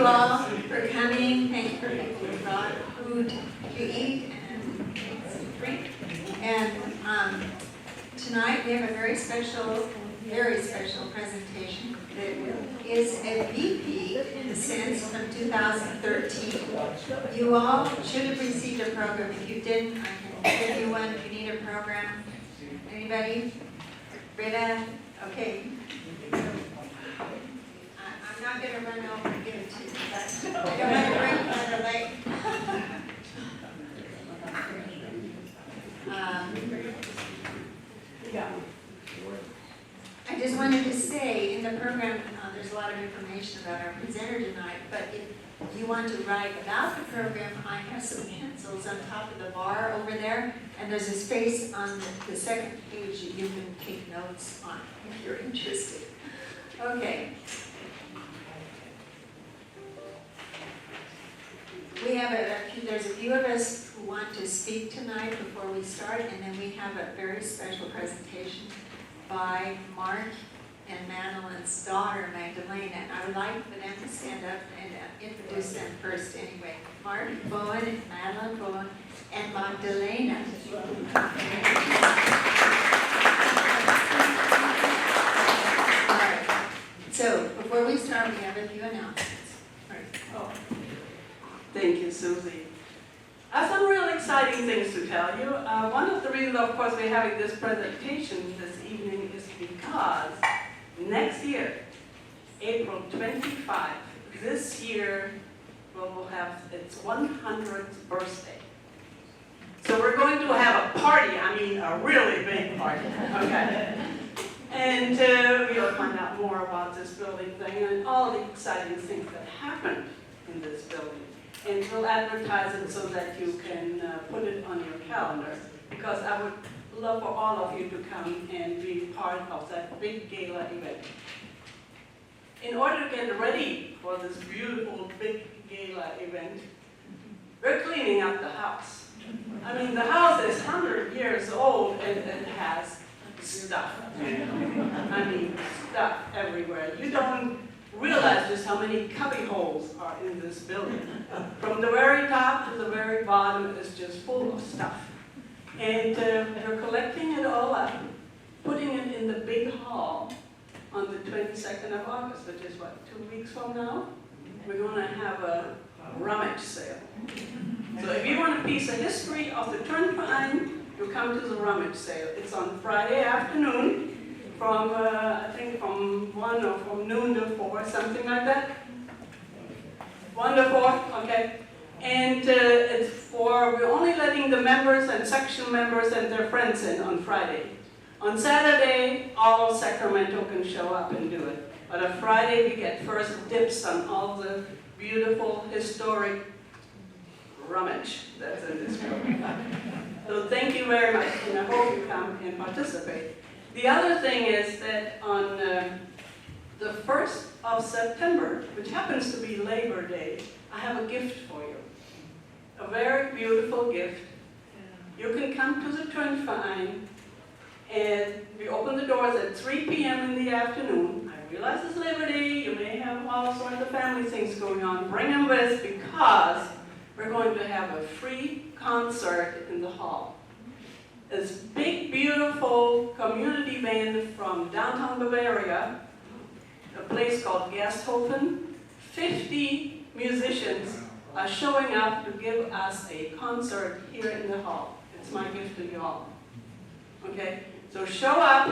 you all for coming. Thank you for making brought food to eat and drink. And tonight we have a very special presentation that is a repeat in a sense from 2013. You all should have received a program. If you didn't, I can give you one if you need a program. Anybody? Britta? Okay. I'm not going to run over and give it to you, but I don't have to bring another late. I just wanted to say in the program, there's a lot of information about our presenter tonight, but if you want to write about the program, I have some pencils on top of the bar over there, and there's a space on the second page that you can take notes on if you're interested. Okay. We have there's a few of us who want to speak tonight before we start, and then we have a very special presentation by Mark and Madeline's daughter, Magdalena. And I would like for them to stand up and introduce them first anyway. Mark Bowen, Madeline Bowen, and Magdalena. All right. So before we start, we have a few announcements. All right. Oh. Thank you, Susie. I have some real exciting things to tell you. One of the reasons, of course, we're having this presentation this evening is because next year, April 25, this year will have its 100th birthday. So we're going to have a party, I mean a really big party, okay? And we'll find out more about this building thing and all the exciting things that happened in this building. And we'll advertise it so that you can put it on your calendar, because I would love for all of you to come and be part of that big gala event. In order to get ready for this beautiful big gala event, we're cleaning up the house. I mean, the house is 100 years old and it has stuff. I mean, stuff everywhere. You don't realize just how many cubby holes are in this building. From the very top to the very bottom is just full of stuff. And we're collecting it all up, putting it in the big hall on the 22nd of August, which is what, 2 weeks from now? We're going to have a rummage sale. So if you want a piece of history of the TurnVerein, you come to the rummage sale. It's on Friday afternoon, from, I think from 1 or from noon to 4, something like that. 1 to 4, okay. And it's we're only letting the members and section members and their friends in on Friday. On Saturday, all Sacramento can show up and do it. But on Friday, we get first dips on all the beautiful, historic rummage that's in this building. So thank you very much, and I hope you come and participate. The other thing is that on the 1st of September, which happens to be Labor Day, I have a gift for you. A very beautiful gift. You can come to the TurnVerein, and we open the doors at 3 p.m. in the afternoon. I realize it's Labor Day, you may have all sorts of family things going on. Bring them with, because we're going to have a free concert in the hall. This big, beautiful community band from downtown Bavaria, a place called Gersthofen. 50 musicians are showing up to give us a concert here in the hall. It's my gift to you all. Okay? So show up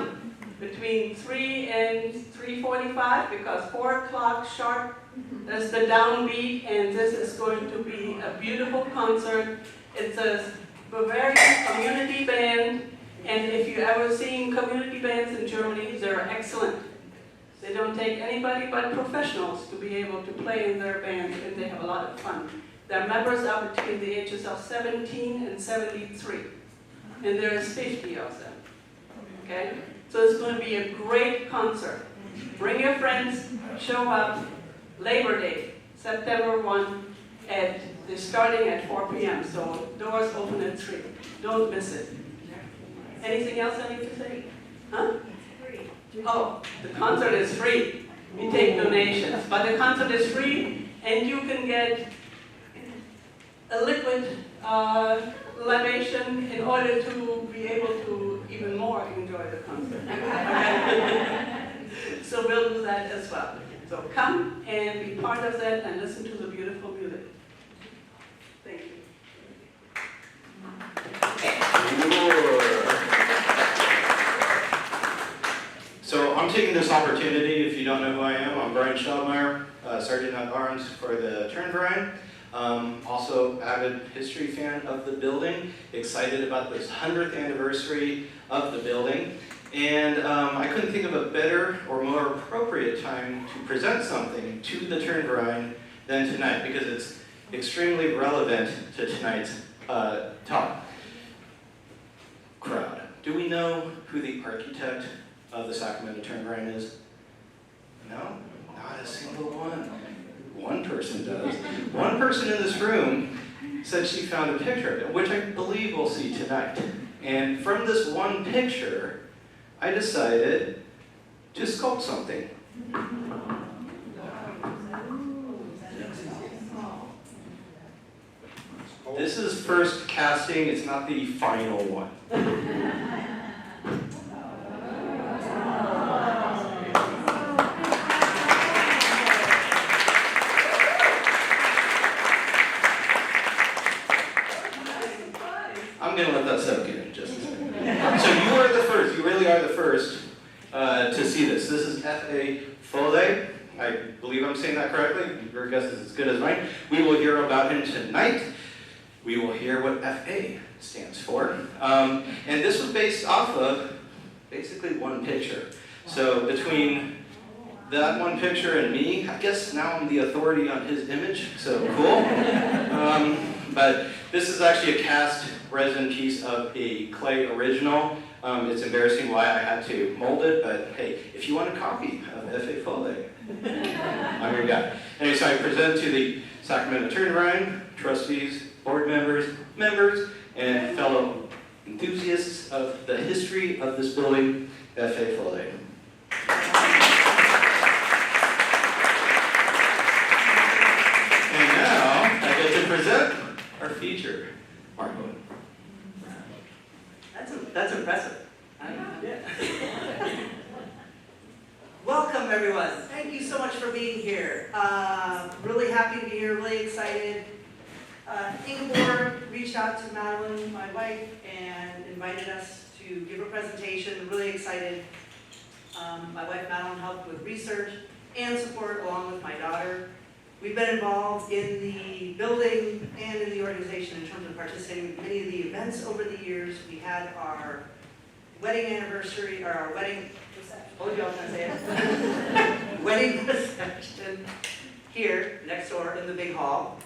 between 3 and 3:45, because 4 o'clock sharp, there's the downbeat, and this is going to be a beautiful concert. It's a Bavarian community band, and if you've ever seen community bands in Germany, they're excellent. They don't take anybody but professionals to be able to play in their bands, and they have a lot of fun. Their members are between the ages of 17 and 73, and there's 50 of them. Okay? So it's going to be a great concert. Bring your friends, show up. Labor Day, September 1, they're starting at 4 p.m., so doors open at 3. Don't miss it. Anything else I need to say? Huh? Oh, the concert is free. We take donations, but the concert is free, and you can get a liquid libation in order to be able to even more enjoy the concert. So we'll do that as well. So come and be part of that and listen to the beautiful music. Thank you. So I'm taking this opportunity, if you don't know who I am, I'm Brian Schellmeyer, Sergeant at Arms for the TurnVerein. Also avid history fan of the building, excited about this 100th anniversary of the building. And I couldn't think of a better or more appropriate time to present something to the TurnVerein than tonight, because it's extremely relevant to tonight's talk. Crowd. Do we know who the architect of the Sacramento TurnVerein is? No? Not a single one. One person does. One person in this room said she found a picture of it, which I believe we'll see tonight. And from this one picture, I decided to sculpt something. This is first casting, it's not the final one. I'm going to let that soak in just a second. So you are the first, you really are the first to see this. This is F.A. Foley. I believe I'm saying that correctly. Your guess is as good as mine. We will hear about him tonight. We will hear what F.A. stands for. And this was based off of basically one picture. So between that one picture and me, I guess now I'm the authority on his image, so cool. But this is actually a cast resin piece of a clay original. It's embarrassing why I had to mold it, but hey, if you want a copy of F.A. Foley, I'm your guy. Anyway, so I present to the Sacramento TurnVerein, trustees, board members, and fellow enthusiasts of the history of this building, F.A. Foley. And now, I get to present our feature, Mark Bowen. That's impressive. Welcome, everyone. Thank you so much for being here. Really happy to be here, really excited. Ingeborg reached out to Madeline, my wife, and invited us to give a presentation. Really excited. My wife Madeline helped with research and support along with my daughter. We've been involved in the building and in the organization in terms of participating in many of the events over the years. We had our wedding anniversary, or our wedding reception. Oh, y'all can say it. Wedding reception here next door in the big hall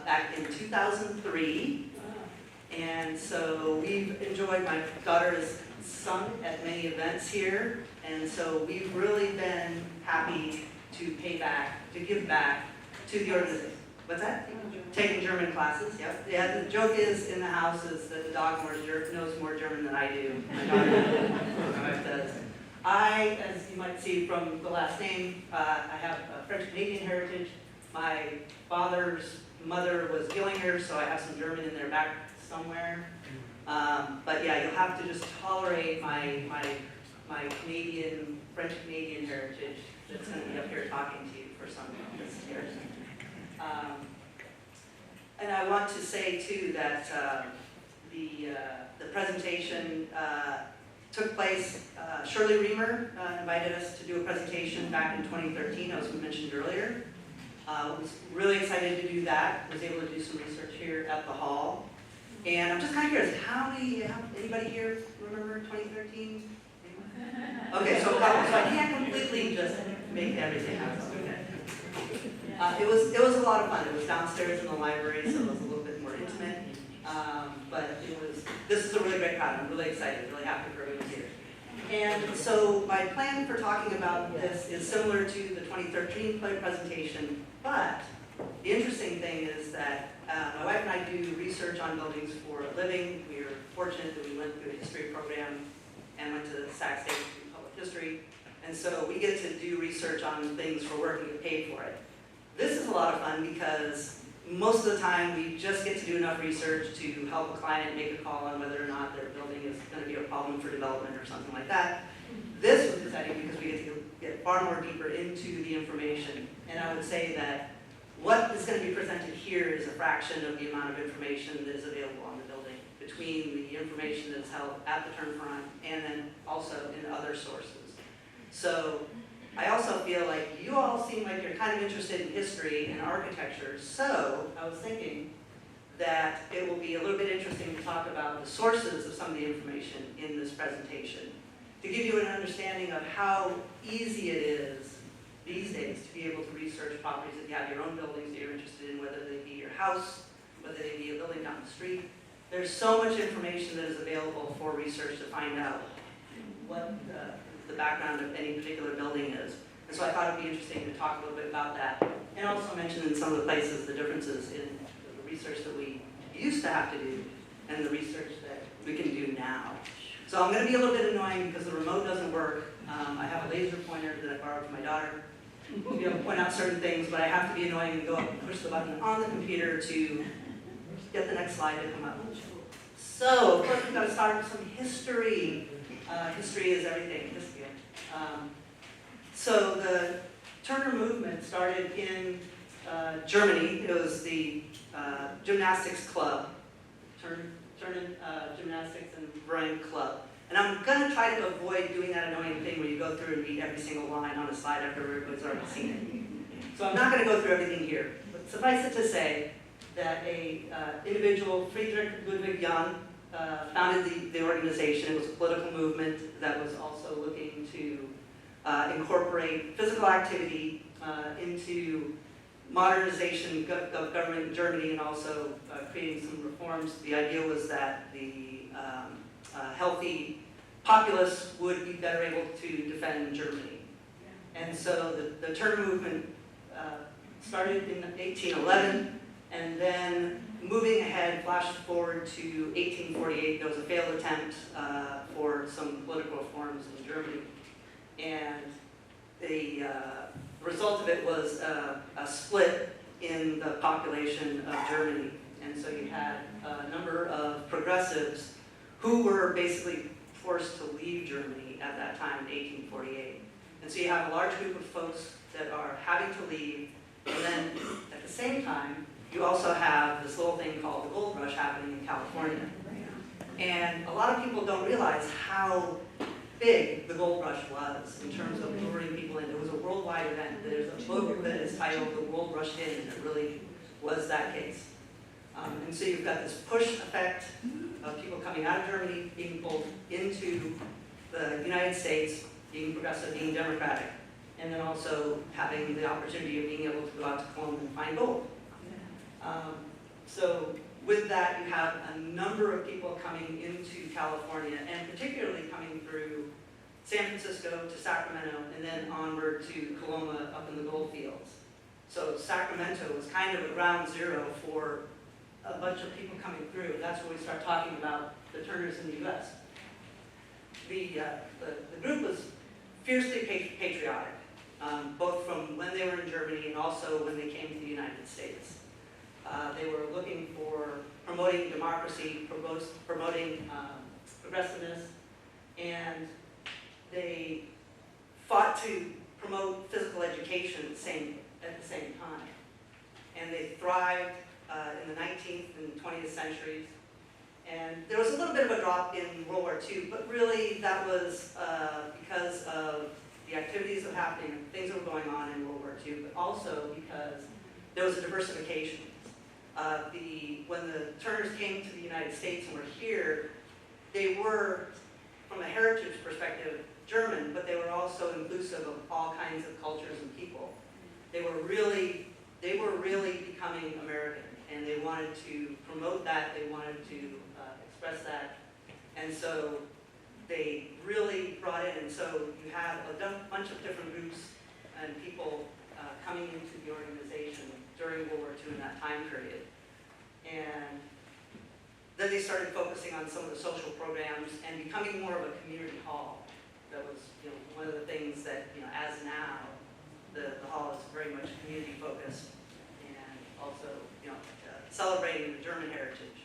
back in 2003. And so we've enjoyed, my daughter has sung at many events here, and so we've really been happy to pay back, to give back to the organization. What's that? Taking German classes, yep. Yeah, the joke is in the house is that the dog knows more German than I do. My daughter, my wife does. I, as you might see from the last name, I have a French-Canadian heritage. My father's mother was Gillinger, so I have some German in there back somewhere. But yeah, you'll have to just tolerate my Canadian, French-Canadian heritage that's going to be up here talking to you for some of this year. And I want to say too that the presentation took place. Shirley Reamer invited us to do a presentation back in 2013, as we mentioned earlier. Was really excited to do that. Was able to do some research here at the hall. And I'm just kind of curious, anybody here remember 2013? Okay, so I can't completely just make everything out. Okay. It was a lot of fun. It was downstairs in the library, so it was a little bit more intimate. But this is a really great crowd. I'm really excited, really happy for everyone here. And so my plan for talking about this is similar to the 2013 play presentation, but the interesting thing is that my wife and I do research on buildings for a living. We are fortunate that we went through a history program and went to the Sac State Public History. And so we get to do research on things for work and get paid for it. This is a lot of fun because most of the time we just get to do enough research to help a client make a call on whether or not their building is going to be a problem for development or something like that. This was exciting because we get to get far more deeper into the information. And I would say that what is going to be presented here is a fraction of the amount of information that is available on the building between the information that's held at the TurnVerein and then also in other sources. So I also feel like you all seem like you're kind of interested in history and architecture, so I was thinking that it will be a little bit interesting to talk about the sources of some of the information in this presentation, to give you an understanding of how easy it is these days to be able to research properties if you have your own buildings that you're interested in, whether they be your house, whether they be a building down the street. There's so much information that is available for research to find out what the background of any particular building is. And so I thought it'd be interesting to talk a little bit about that, and also mention in some of the places the differences in the research that we used to have to do and the research that we can do now. So I'm going to be a little bit annoying because the remote doesn't work. I have a laser pointer that I borrowed from my daughter to be able to point out certain things, but I have to be annoying and go up and push the button on the computer to get the next slide to come up. So, of course, we've got to start with some history. History is everything. History. So the Turner movement started in Germany. It was the gymnastics club, Turner Gymnastics and Verein Club. And I'm going to try to avoid doing that annoying thing where you go through and read every single line on a slide after everybody's already seen it. So I'm not going to go through everything here. But suffice it to say that a individual, Friedrich Ludwig Jahn, founded the organization. It was a political movement that was also looking to incorporate physical activity into modernization of government in Germany and also creating some reforms. The idea was that the healthy populace would be better able to defend Germany. And so the Turner movement started in 1811, and then moving ahead, flash forward to 1848, there was a failed attempt for some political reforms in Germany. And the result of it was a split in the population of Germany. And so you had a number of progressives who were basically forced to leave Germany at that time in 1848. And so you have a large group of folks that are having to leave, and then at the same time, you also have this little thing called the gold rush happening in California. And a lot of people don't realize how big the gold rush was in terms of luring people in. It was a worldwide event. There's a book that is titled The World Rushed In, and it really was that case. And so you've got this push effect of people coming out of Germany, being pulled into the United States, being progressive, being democratic, and then also having the opportunity of being able to go out to Colombia and find gold. So with that, you have a number of people coming into California, and particularly coming through San Francisco to Sacramento, and then onward to Coloma up in the gold fields. So Sacramento was kind of a ground zero for a bunch of people coming through. That's where we start talking about the Turners in the U.S. The group was fiercely patriotic, both from when they were in Germany and also when they came to the United States. They were looking for promoting democracy, promoting progressiveness, and they fought to promote physical education at the same time. And they thrived in the 19th and 20th centuries. And there was a little bit of a drop in World War II, but really that was because of the activities that were happening, things that were going on in World War II, but also because there was a diversification. When the Turners came to the United States and were here, they were, from a heritage perspective, German, but they were also inclusive of all kinds of cultures and people. They were really becoming American, and they wanted to promote that, they wanted to express that, and so they really brought in, and so you have a bunch of different groups and people coming into the organization during World War II in that time period. And then they started focusing on some of the social programs and becoming more of a community hall. that was, one of the things that, as now, the hall is very much community focused and also, celebrating the German heritage.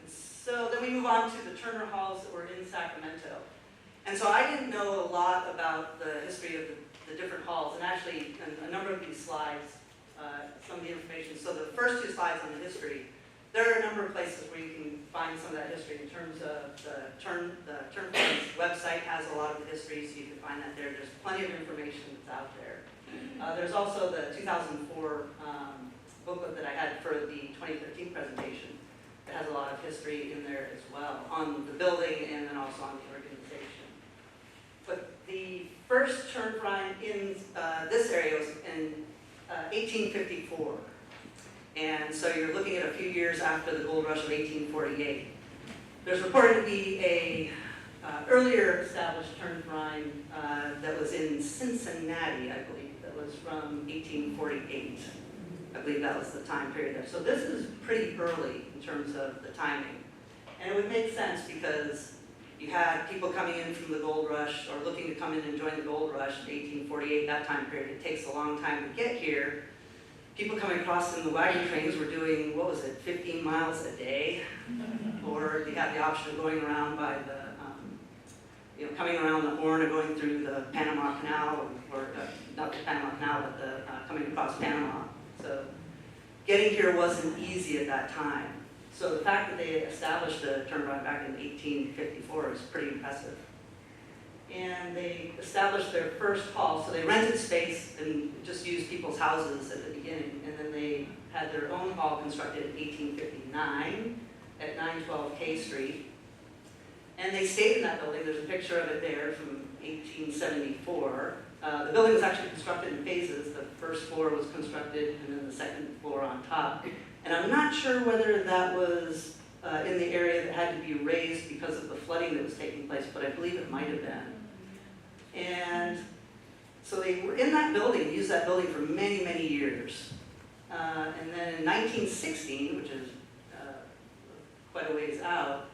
And so then we move on to the Turner halls that were in Sacramento. And so I didn't know a lot about the history of the different halls, and actually a number of these slides, some of the information. So the first two slides on the history, there are a number of places where you can find some of that history in terms of the TurnVerein website has a lot of the history, so you can find that there. There's plenty of information that's out there. There's also the 2004 booklet that I had for the 2013 presentation that has a lot of history in there as well, on the building and then also on the organization. But the first TurnVerein in this area was in 1854. And so you're looking at a few years after the gold rush of 1848. There's reported to be a earlier established TurnVerein that was in Cincinnati, I believe, that was from 1848. I believe that was the time period there. So this is pretty early in terms of the timing. And it would make sense because you had people coming in from the gold rush or looking to come in and join the gold rush in 1848, that time period. It takes a long time to get here. People coming across in the wagon trains were doing, 15 miles a day? Or they had the option of going around by the, coming around the Horn or going through the Panama Canal, or not the Panama Canal, but the coming across Panama. So getting here wasn't easy at that time. So the fact that they established the TurnVerein back in 1854 is pretty impressive. And they established their first hall, so they rented space and just used people's houses at the beginning, and then they had their own hall constructed in 1859 at 912 K Street. And they stayed in that building. There's a picture of it there from 1874. The building was actually constructed in phases. The first floor was constructed, and then the second floor on top. And I'm not sure whether that was in the area that had to be raised because of the flooding that was taking place, but I believe it might have been. And so they were in that building, used that building for many, many years. And then in 1916, which is quite a ways out,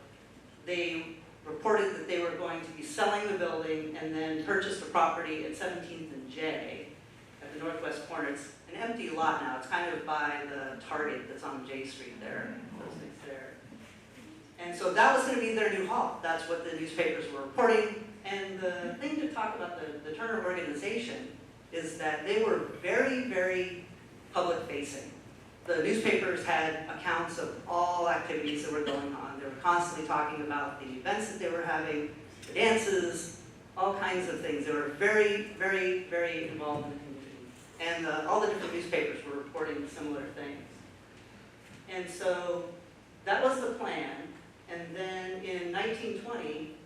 they reported that they were going to be selling the building and then purchased a property at 17th and J at the northwest corner. It's an empty lot now. It's kind of by the Target that's on J Street there, those things there. And so that was going to be their new hall. That's what the newspapers were reporting. And the thing to talk about the Turner organization is that they were very, very public-facing. The newspapers had accounts of all activities that were going on. They were constantly talking about the events that they were having, the dances, all kinds of things. They were very, very, very involved in the community. And all the different newspapers were reporting similar things. And so that was the plan. And then in 1920,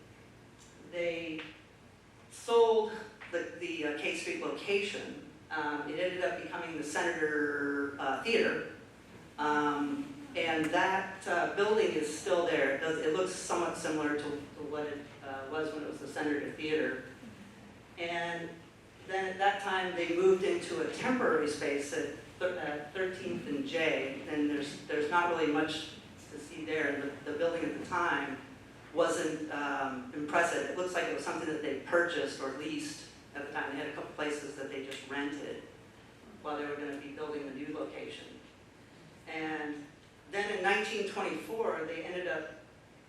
they sold the K Street location. It ended up becoming the Senator Theater. And that building is still there. It looks somewhat similar to what it was when it was the Senator Theater. And then at that time, they moved into a temporary space at 13th and J, and there's not really much to see there. The building at the time wasn't impressive. It looks like it was something that they purchased or leased at the time. They had a couple places that they just rented while they were going to be building the new location. And then in 1924, they ended up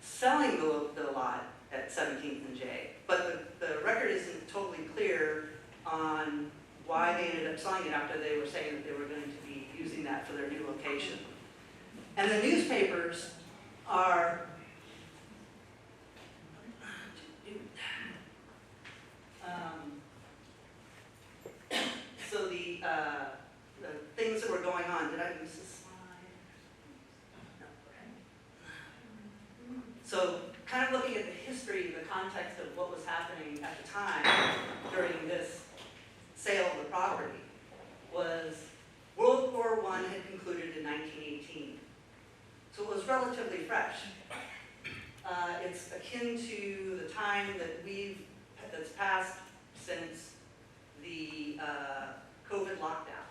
selling the lot at 17th and J. But the record isn't totally clear on why they ended up selling it after they were saying that they were going to be using that for their new location. And the newspapers are so the things that were going on. Did I miss a slide? No. Okay. So kind of looking at the history, the context of what was happening at the time during this sale of the property was World War I had concluded in 1918. So it was relatively fresh. It's akin to the time that's passed since the COVID lockdown.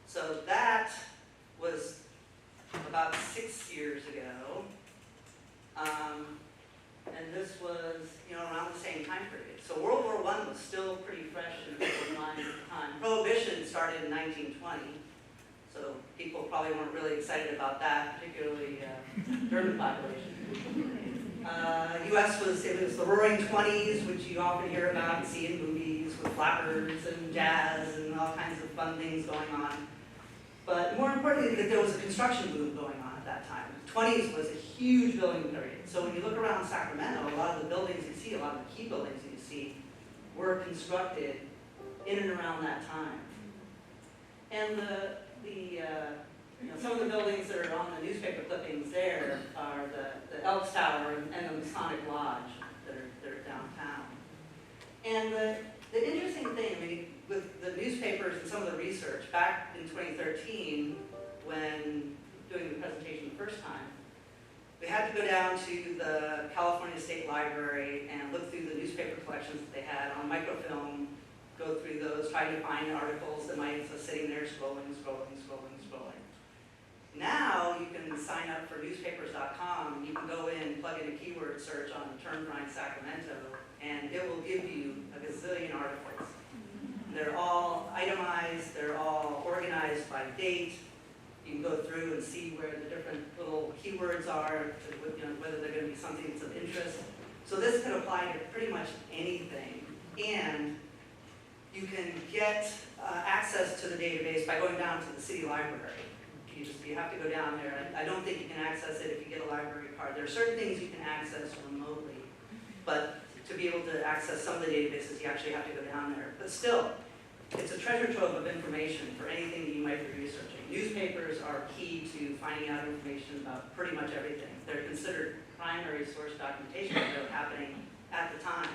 So that was about 6 years ago. And this was, around the same time period. So World War I was still pretty fresh in people's minds at the time. Prohibition started in 1920, so people probably weren't really excited about that, particularly urban population. U.S. it was the Roaring Twenties, which you often hear about and see in movies with flappers and jazz and all kinds of fun things going on. But more importantly, that there was a construction boom going on at that time. The 20s was a huge building period. So when you look around Sacramento, a lot of the buildings you see, a lot of the key buildings that you see, were constructed in and around that time. And some of the buildings that are on the newspaper clippings there are the Elks Tower and the Masonic Lodge that are downtown. And the interesting thing, with the newspapers and some of the research, back in 2013, when doing the presentation the first time, we had to go down to the California State Library and look through the newspaper collections that they had on microfilm, go through those, try to find articles that might be sitting there scrolling. Now you can sign up for newspapers.com, and you can go in, plug in a keyword search on TurnVerein Sacramento, and it will give you a gazillion articles. They're all itemized, they're all organized by date. You can go through and see where the different little keywords are, whether they're going to be something that's of interest. So this can apply to pretty much anything. And you can get access to the database by going down to the city library. You have to go down there. I don't think you can access it if you get a library card. There are certain things you can access remotely, but to be able to access some of the databases, you actually have to go down there. But still, it's a treasure trove of information for anything that you might be researching. Newspapers are key to finding out information about pretty much everything. They're considered primary source documentation of what was happening at the time.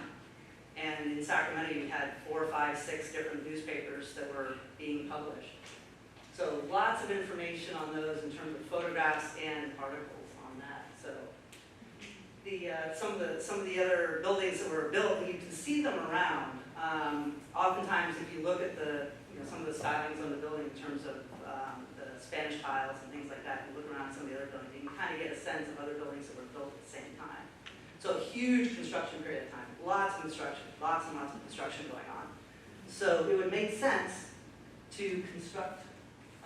And in Sacramento, you had 4, 5, 6 different newspapers that were being published. So lots of information on those in terms of photographs and articles on that. So some of the other buildings that were built, you can see them around. Oftentimes, if you look at some of the stylings on the building in terms of the Spanish tiles and things like that, and look around some of the other buildings, you can kind of get a sense of other buildings that were built at the same time. So a huge construction period of time, lots of construction, lots and lots of construction going on. So it would make sense to construct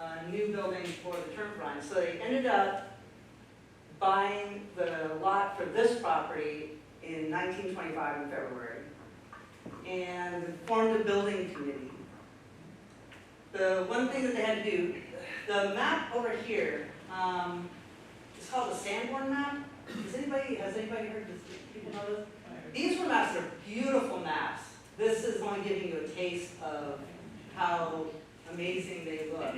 a new building for the TurnVerein. So they ended up buying the lot for this property in 1925 in February and formed a building committee. The one thing that they had to do, the map over here, is called a Sanborn map. Has anybody heard this? People know this? These were maps that are beautiful maps. This is only giving you a taste of how amazing they look.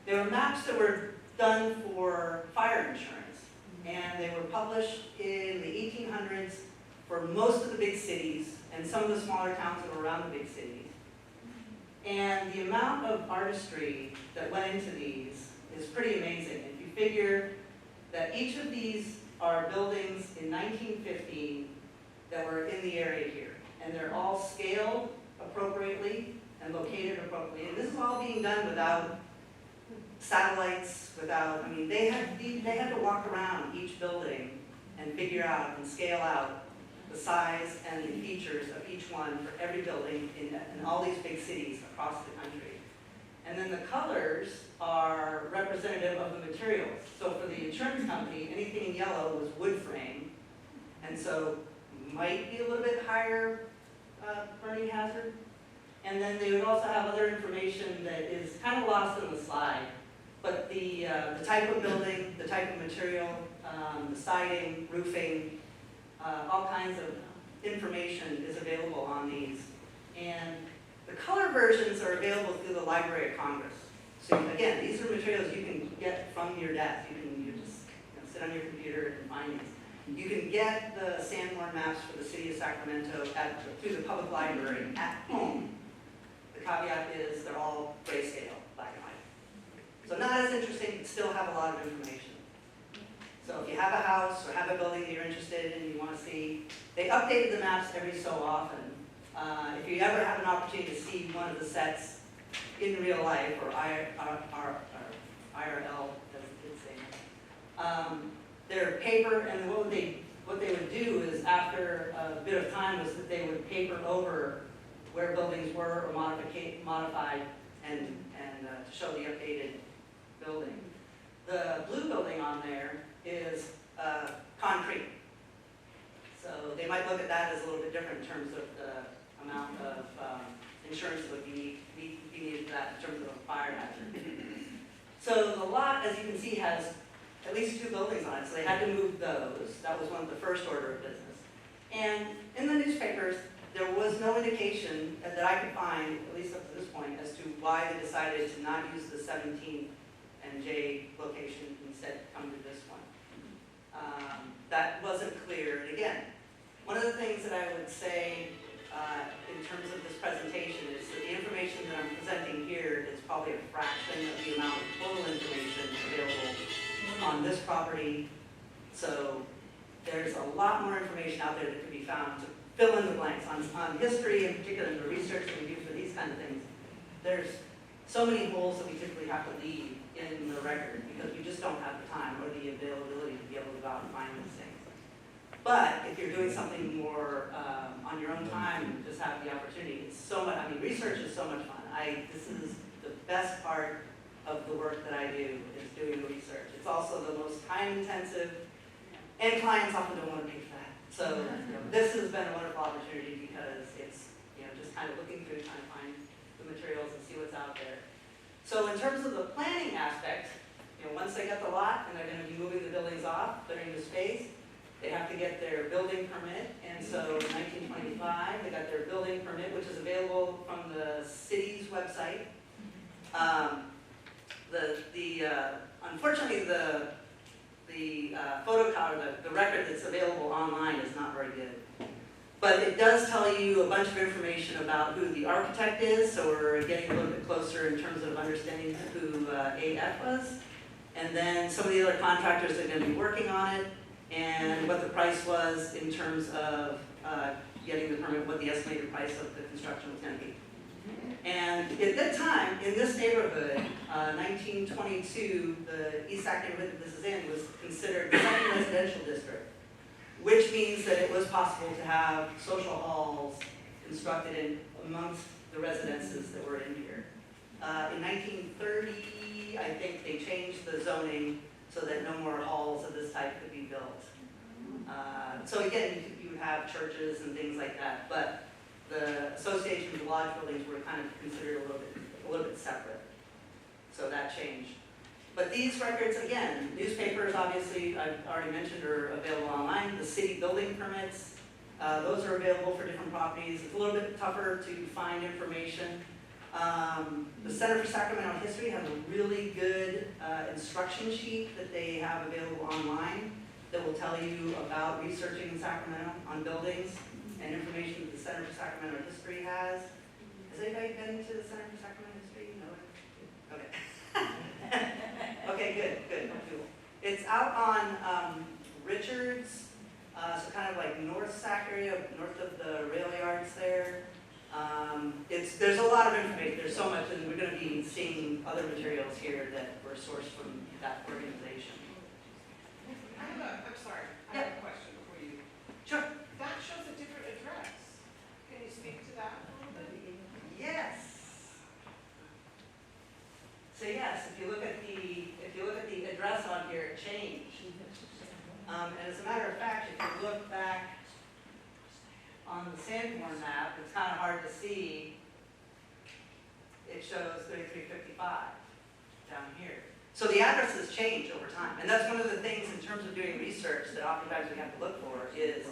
They were maps that were done for fire insurance, and they were published in the 1800s for most of the big cities and some of the smaller towns that were around the big cities. And the amount of artistry that went into these is pretty amazing. If you figure that each of these are buildings in 1915 that were in the area here, and they're all scaled appropriately and located appropriately. And this is all being done without satellites, they had to walk around each building and figure out and scale out the size and the features of each one for every building in all these big cities across the country. And then the colors are representative of the materials. So for the insurance company, anything in yellow was wood frame, and so might be a little bit higher burning hazard. And then they would also have other information that is kind of lost in the slide. But the type of building, the type of material, the siding, roofing, all kinds of information is available on these. And the color versions are available through the Library of Congress. So again, these are materials you can get from your desk. You just sit on your computer and find these. You can get the Sanborn maps for the city of Sacramento through the public library at home. The caveat is they're all grayscale, black and white. So not as interesting, but still have a lot of information. So if you have a house or have a building that you're interested in and you want to see, they updated the maps every so often. If you ever have an opportunity to see one of the sets in real life, or IRL, as the kids say, they're paper, and what they what they would do is after a bit of time was that they would paper over where buildings were or modified and to show the updated building. The blue building on there is concrete. So they might look at that as a little bit different in terms of the amount of insurance that would be needed for that in terms of a fire hazard. So the lot, as you can see, has at least 2 buildings on it, so they had to move those. That was one of the first order of business. And in the newspapers, there was no indication that I could find, at least up to this point, as to why they decided to not use the 17th and J location, instead come to this one. That wasn't clear. And again, one of the things that I would say in terms of this presentation is that the information that I'm presenting here is probably a fraction of the amount of total information available on this property. So there's a lot more information out there that could be found to fill in the blanks on history, in particular the research that we do for these kind of things. There's so many holes that we typically have to leave in the record because we just don't have the time or the availability to be able to go out and find these things. But if you're doing something more on your own time and just have the opportunity, it's so much, I mean, research is so much fun. This is the best part of the work that I do, is doing the research. It's also the most time intensive, and clients often don't want to pay for that. So this has been a wonderful opportunity because it's just kind of looking through, trying to find the materials and see what's out there. So in terms of the planning aspect, once they get the lot and they're going to be moving the buildings off, clearing the space, they have to get their building permit. And so in 1925, they got their building permit, which is available from the city's website. Unfortunately, the photocopy, the record that's available online is not very good. But it does tell you a bunch of information about who the architect is, so we're getting a little bit closer in terms of understanding who AF was. And then some of the other contractors that are going to be working on it, and what the price was in terms of getting the permit, what the estimated price of the construction was going to be. And at that time, in this neighborhood, 1922, the East Sac neighborhood that this is in was considered the second residential district, which means that it was possible to have social halls constructed in amongst the residences that were in here. In 1930, I think they changed the zoning so that no more halls of this type could be built. So again, you would have churches and things like that, but the association of the lodge buildings were kind of considered a little bit separate. So that changed. But these records, again, newspapers, obviously, I've already mentioned, are available online. The city building permits, those are available for different properties. It's a little bit tougher to find information. The Center for Sacramento History has a really good instruction sheet that they have available online that will tell you about researching in Sacramento on buildings and information that the Center for Sacramento History has. Has anybody been to the Center for Sacramento History? No? Okay. Okay, good. Cool. It's out on Richards, so kind of like North Sac area, north of the rail yards there. There's a lot of information. There's so much, and we're going to be seeing other materials here that were sourced from that organization. I'm sorry, I have a question for you. Sure. That shows a different address. Can you speak to that a little bit? Yes. So yes, if you look at the address on here, it changed. And as a matter of fact, if you look back on the Sanborn map, it's kind of hard to see. It shows 3355 down here. So the addresses change over time. And that's one of the things in terms of doing research that oftentimes we have to look for is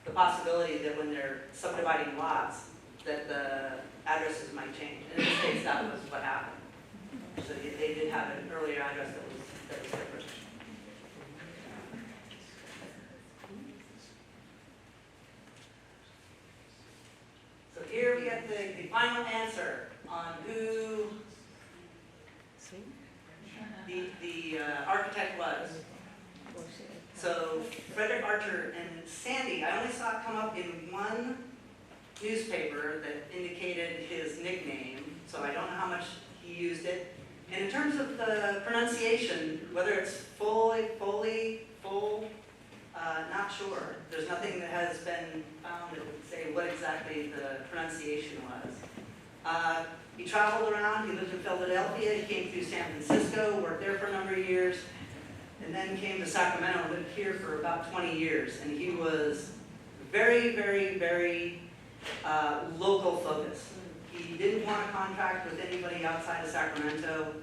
the possibility that when they're subdividing lots, that the addresses might change. And in this case, that was what happened. So they did have an earlier address that was different. So here we get the final answer on who the architect was. So Frederick Archer and Sandy, I only saw it come up in one newspaper that indicated his nickname, so I don't know how much he used it. And in terms of the pronunciation, whether it's full, Not sure. There's nothing that has been found that would say what exactly the pronunciation was. He traveled around, he lived in Philadelphia, he came through San Francisco, worked there for a number of years, and then came to Sacramento and lived here for about 20 years. And he was very, very, very local focused. He didn't want to contract with anybody outside of Sacramento.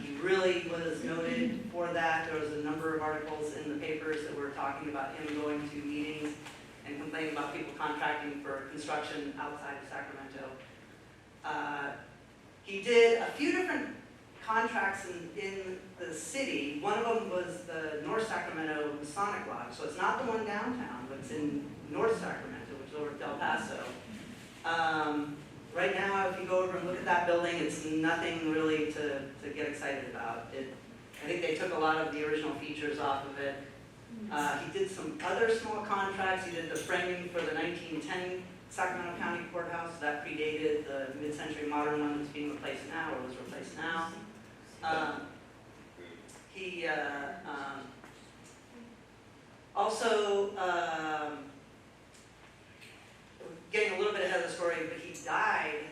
He really was noted for that. There was a number of articles in the papers that were talking about him going to meetings and complaining about people contracting for construction outside of Sacramento. He did a few different contracts in the city. One of them was the North Sacramento Masonic Lodge. So it's not the one downtown, but it's in North Sacramento, which is over at Del Paso. Right now, if you go over and look at that building, it's nothing really to get excited about. I think they took a lot of the original features off of it. He did some other small contracts. He did the framing for the 1910 Sacramento County Courthouse. That predated the mid-century modern one that's being replaced now, or was replaced now. He also, getting a little bit ahead of the story, but he died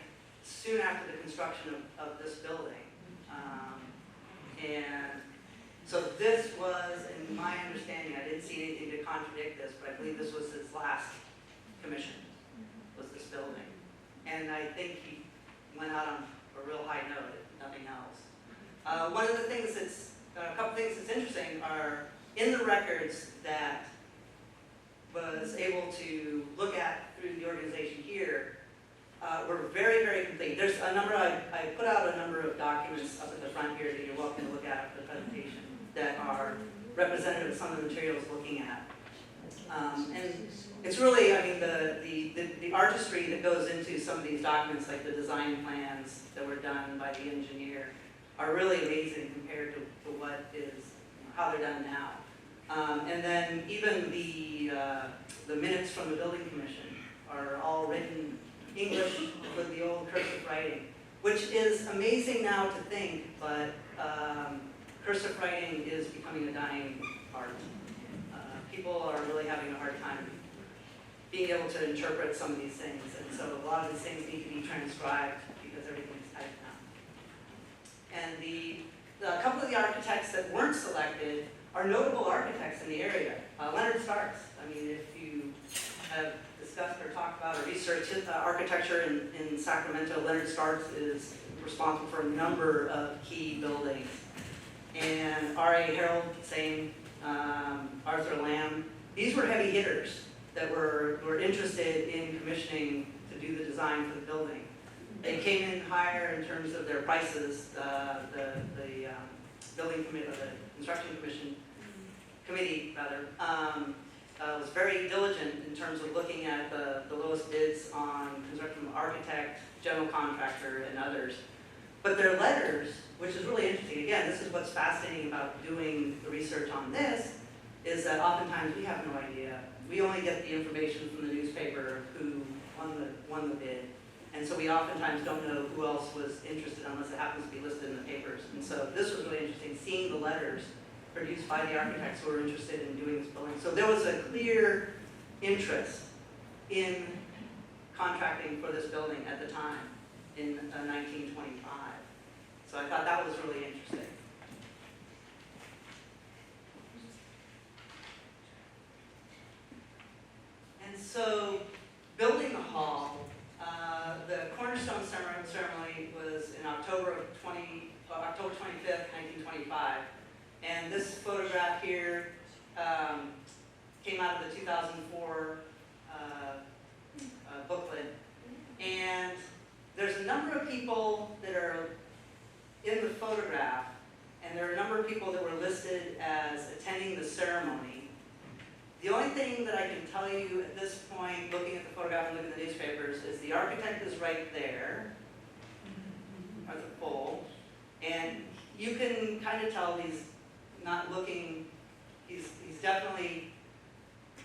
soon after the construction of this building. And so this was, in my understanding, I didn't see anything to contradict this, but I believe this was his last commission, was this building. And I think he went out on a real high note, if nothing else. One of the things a couple things that's interesting are in the records that was able to look at through the organization here, were very, very complete. There's a number, I put out a number of documents up at the front here that you're welcome to look at after the presentation that are representative of some of the materials looking at. And it's really, I mean, the artistry that goes into some of these documents, like the design plans that were done by the engineer, are really amazing compared to what is, how they're done now. And then even the minutes from the building commission are all written English with the old cursive writing, which is amazing now to think, but cursive writing is becoming a dying art. People are really having a hard time being able to interpret some of these things, and so a lot of these things need to be transcribed because everything's typed now. And a couple of the architects that weren't selected are notable architects in the area. Leonard Starks, I mean, if you have discussed or talked about or researched architecture in Sacramento, Leonard Starks is responsible for a number of key buildings. And R.A. Harold, same, Arthur Lamb. These were heavy hitters that were interested in commissioning to do the design for the building. They came in higher in terms of their prices. The building committee, or the construction committee was very diligent in terms of looking at the lowest bids on construction architect, general contractor, and others. But their letters, which is really interesting, again, this is what's fascinating about doing the research on this, is that oftentimes we have no idea. We only get the information from the newspaper who won the bid. And so we oftentimes don't know who else was interested unless it happens to be listed in the papers. And so this was really interesting, seeing the letters produced by the architects who were interested in doing this building. So there was a clear interest in contracting for this building at the time in 1925. So I thought that was really interesting. And so building the hall, the cornerstone ceremony was in October 25th, 1925. And this photograph here came out of the 2004 booklet. And there's a number of people that are in the photograph, and there are a number of people that were listed as attending the ceremony. The only thing that I can tell you at this point, looking at the photograph and looking at the newspapers, is the architect is right there, Arthur Pohl, and you can kind of tell he's not looking, he's definitely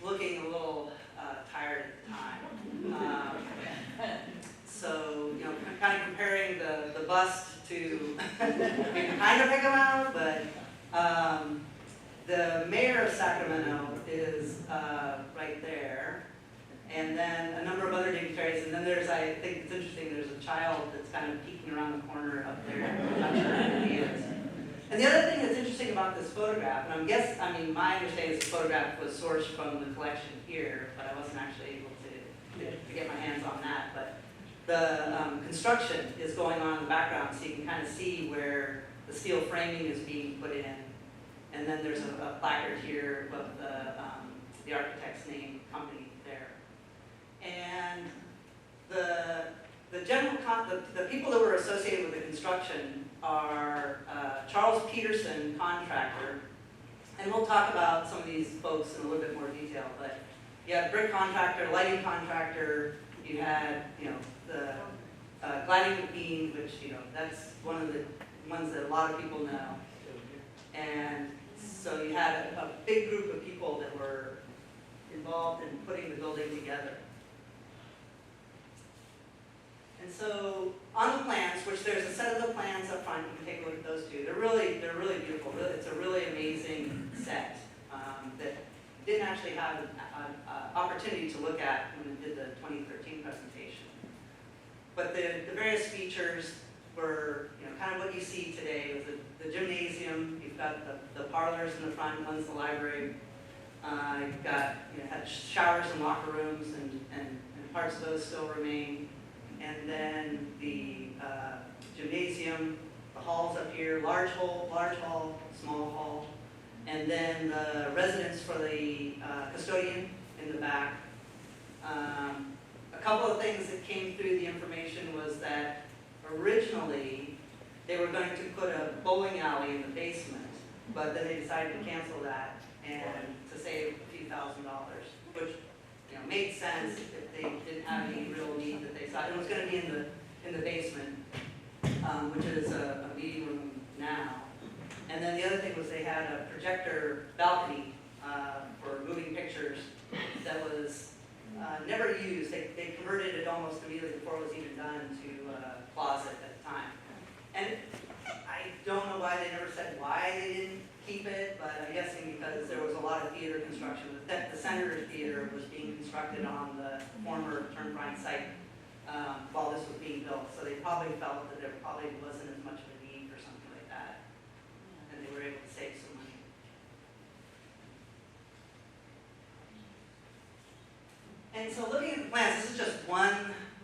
looking a little tired at the time. So, you know, kind of comparing the bust to, you can kind of pick him out, but The mayor of Sacramento is right there, and then a number of other dignitaries, and then there's, I think it's interesting, there's a child that's kind of peeking around the corner up there. I'm not sure who he is. And the other thing that's interesting about this photograph, and I mean, my understanding is the photograph was sourced from the collection here, but I wasn't actually able to get my hands on that. But the construction is going on in the background, so you can kind of see where the steel framing is being put in. And then there's a placard here of the architect's name, company there. And the people that were associated with the construction are Charles Peterson, contractor, and we'll talk about some of these folks in a little bit more detail, but you had brick contractor, lighting contractor, you had, the Gliding McBean, which, that's one of the ones that a lot of people know. And so you had a big group of people that were involved in putting the building together. And so on the plans, which there's a set of the plans up front, you can take a look at those two. They're really beautiful. It's a really amazing set that didn't actually have an opportunity to look at when we did the 2013 presentation. But the various features were, kind of what you see today with the gymnasium. You've got the parlors in the front, one's the library. You've got, had showers and locker rooms, and parts of those still remain. And then the gymnasium, the halls up here, large hall, small hall. And then the residence for the custodian in the back. A couple of things that came through the information was that originally they were going to put a bowling alley in the basement, but then they decided to cancel that and to save a few $1,000, which made sense if they didn't have any real need that they saw. It was going to be in the basement, which is a meeting room now. And then the other thing was they had a projector balcony for moving pictures that was never used. They converted it almost immediately before it was even done to a closet at the time. And I don't know why they never said why they didn't keep it, but I'm guessing because there was a lot of theater construction. The Senator Theater was being constructed on the former TurnVerein site while this was being built. So they probably felt that there probably wasn't as much of a need for something like that. And they were able to save some money. And so looking at the plans, this is just one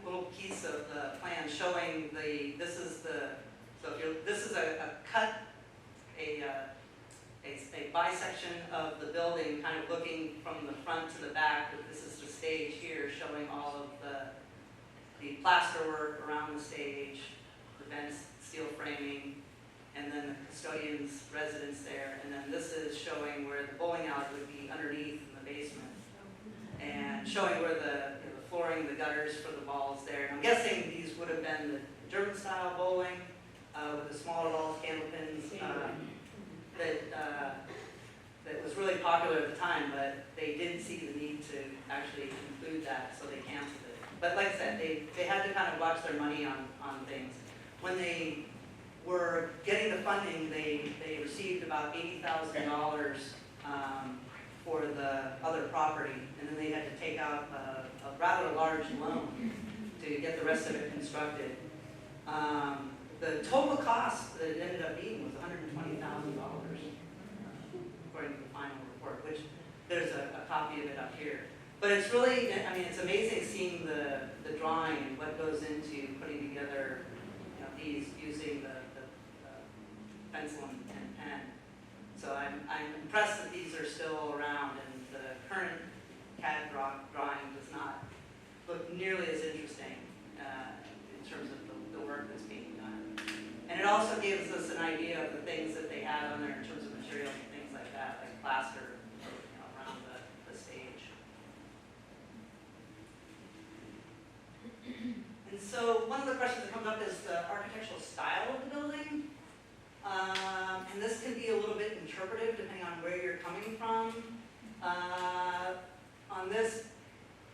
little piece of the plan showing this is a cut, a bisection of the building, kind of looking from the front to the back. But this is the stage here, showing all of the plaster work around the stage, the vents, steel framing, and then the custodian's residence there. And then this is showing where the bowling alley would be underneath in the basement, and showing where the flooring, the gutters for the balls there. And I'm guessing these would have been the German-style bowling with the smaller balls, candlepins, that was really popular at the time, but they didn't see the need to actually include that, so they canceled it. But like I said, they had to kind of watch their money on things. When they were getting the funding, they received about $80,000 for the other property, and then they had to take out a rather large loan to get the rest of it constructed. The total cost that it ended up being was $120,000, according to the final report, which there's a copy of it up here. But it's really, it's amazing seeing the drawing and what goes into putting together these using the pencil and pen. So I'm impressed that these are still around, and the current CAD drawing does not look nearly as interesting in terms of the work that's being done. And it also gives us an idea of the things that they had on there in terms of materials and things like that, like plaster around the stage. And so one of the questions that comes up is the architectural style of the building. And this can be a little bit interpretive depending on where you're coming from. On this,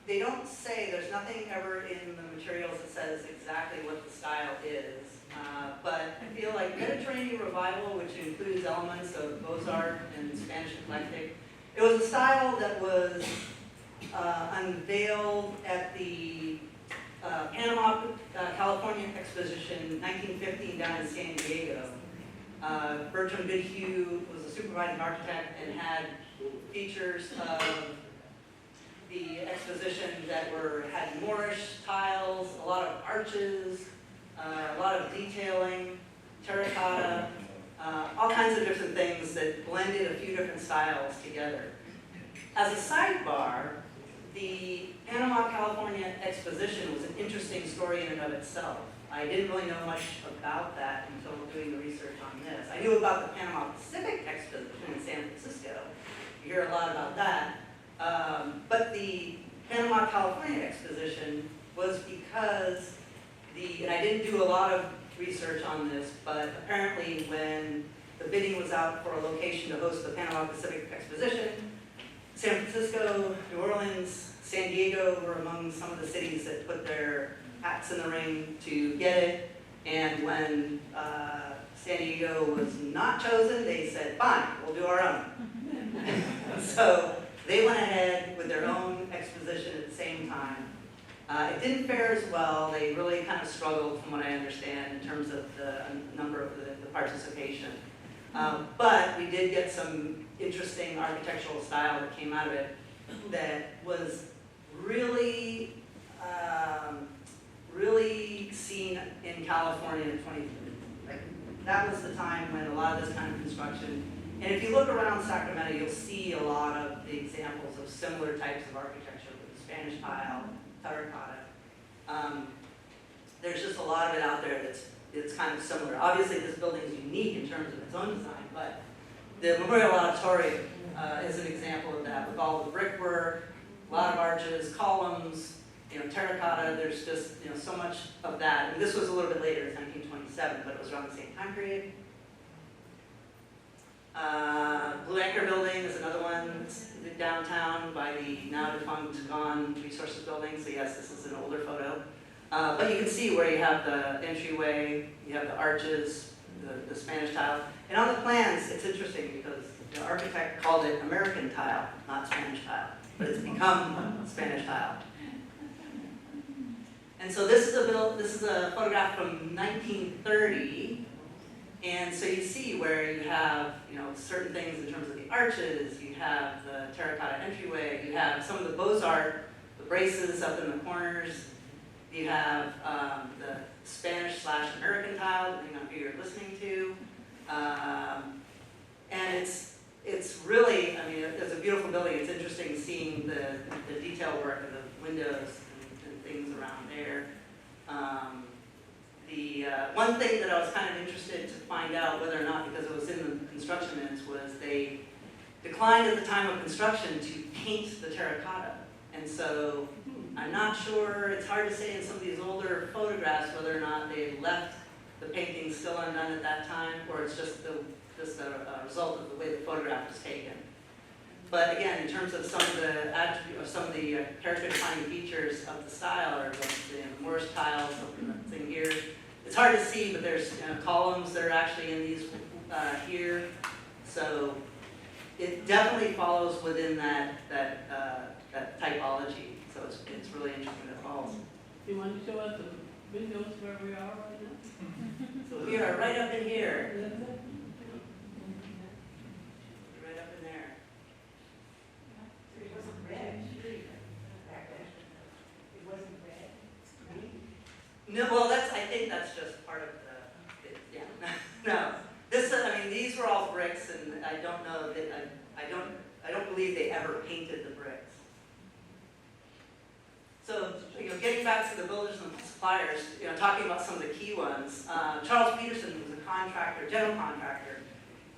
they don't say, there's nothing ever in the materials that says exactly what the style is. But I feel like Mediterranean Revival, which includes elements of Beaux-Art and Spanish Eclectic, it was a style that was unveiled at the Panama, California Exposition, 1915, down in San Diego. Bertram Goodhue was a supervising architect and had features of the exposition that had Moorish tiles, a lot of arches, a lot of detailing, terracotta, all kinds of different things that blended a few different styles together. As a sidebar, the Panama, California Exposition was an interesting story in and of itself. I didn't really know much about that until doing the research on this. I knew about the Panama Pacific Exposition in San Francisco. You hear a lot about that. But the Panama, California Exposition was because and I didn't do a lot of research on this, but apparently when the bidding was out for a location to host the Panama Pacific Exposition, San Francisco, New Orleans, San Diego were among some of the cities that put their hats in the ring to get it. And when San Diego was not chosen, they said, fine, we'll do our own. So they went ahead with their own exposition at the same time. It didn't fare as well. They really kind of struggled, from what I understand, in terms of the number of the participation. But we did get some interesting architectural style that came out of it that was really, really seen in California in 20. That was the time when a lot of this kind of construction. And if you look around Sacramento, you'll see a lot of the examples of similar types of architecture with the Spanish tile, terracotta. There's just a lot of it out there that's kind of similar. Obviously, this building is unique in terms of its own design, but the Memorial Auditorium is an example of that, with all the brickwork, a lot of arches, columns, terracotta. There's just so much of that. And this was a little bit later, it's 1927, but it was around the same time period. Blue Anchor Building is another one downtown by the now defunct Gone Resources Building. So yes, this is an older photo. But you can see where you have the entryway, you have the arches, the Spanish tile. And on the plans, it's interesting because the architect called it American tile, not Spanish tile. But it's become Spanish tile. And so this is a photograph from 1930. And so you see where you have, certain things in terms of the arches, you have the terracotta entryway, you have some of the Beaux-Art, the braces up in the corners, you have the Spanish/American tile, depending on who you're listening to. And it's really, it's a beautiful building. It's interesting seeing the detail work of the windows and things around there. One thing that I was kind of interested to find out whether or not, because it was in the construction minutes, was they declined at the time of construction to paint the terracotta. And so I'm not sure, it's hard to say in some of these older photographs whether or not they left the painting still undone at that time, or it's just a result of the way the photograph was taken. But again, in terms of some of the character-defining features of the style, or the Moorish tiles, something here, it's hard to see, but there's columns that are actually in these here. So it definitely follows within that typology. So it's really interesting that it follows. Do you want to show us the windows where we are right now? So we are right up in here. Right up in there. It wasn't red. It wasn't red. No, well, I think that's just part of yeah. No, these were all bricks, and I don't know that I don't believe they ever painted the bricks. So, getting back to the builders and suppliers, talking about some of the key ones. Charles Peterson was a contractor, general contractor.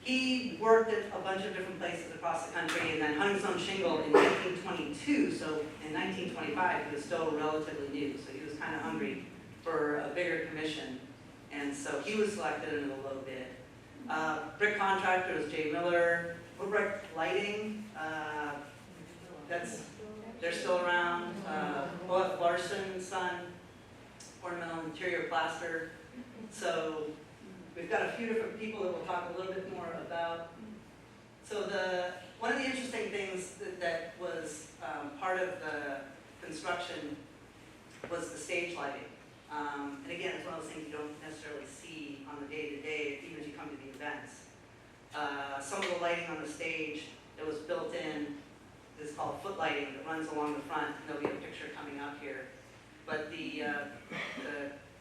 He worked at a bunch of different places across the country, and then hung his own shingle in 1922. So in 1925, he was still relatively new, so he was kind of hungry for a bigger commission, and so he was selected in the low bid. Brick contractor was J. Miller. Woodbrick Lighting, they're still around. O.F. Larson, son, ornamental interior plaster. So we've got a few different people that will talk a little bit more about. So one of the interesting things that was part of the construction was the stage lighting. And again, it's one of those things you don't necessarily see on the day-to-day, even as you come to the events. Some of the lighting on the stage that was built in is called foot lighting that runs along the front. There'll be a picture coming up here. But the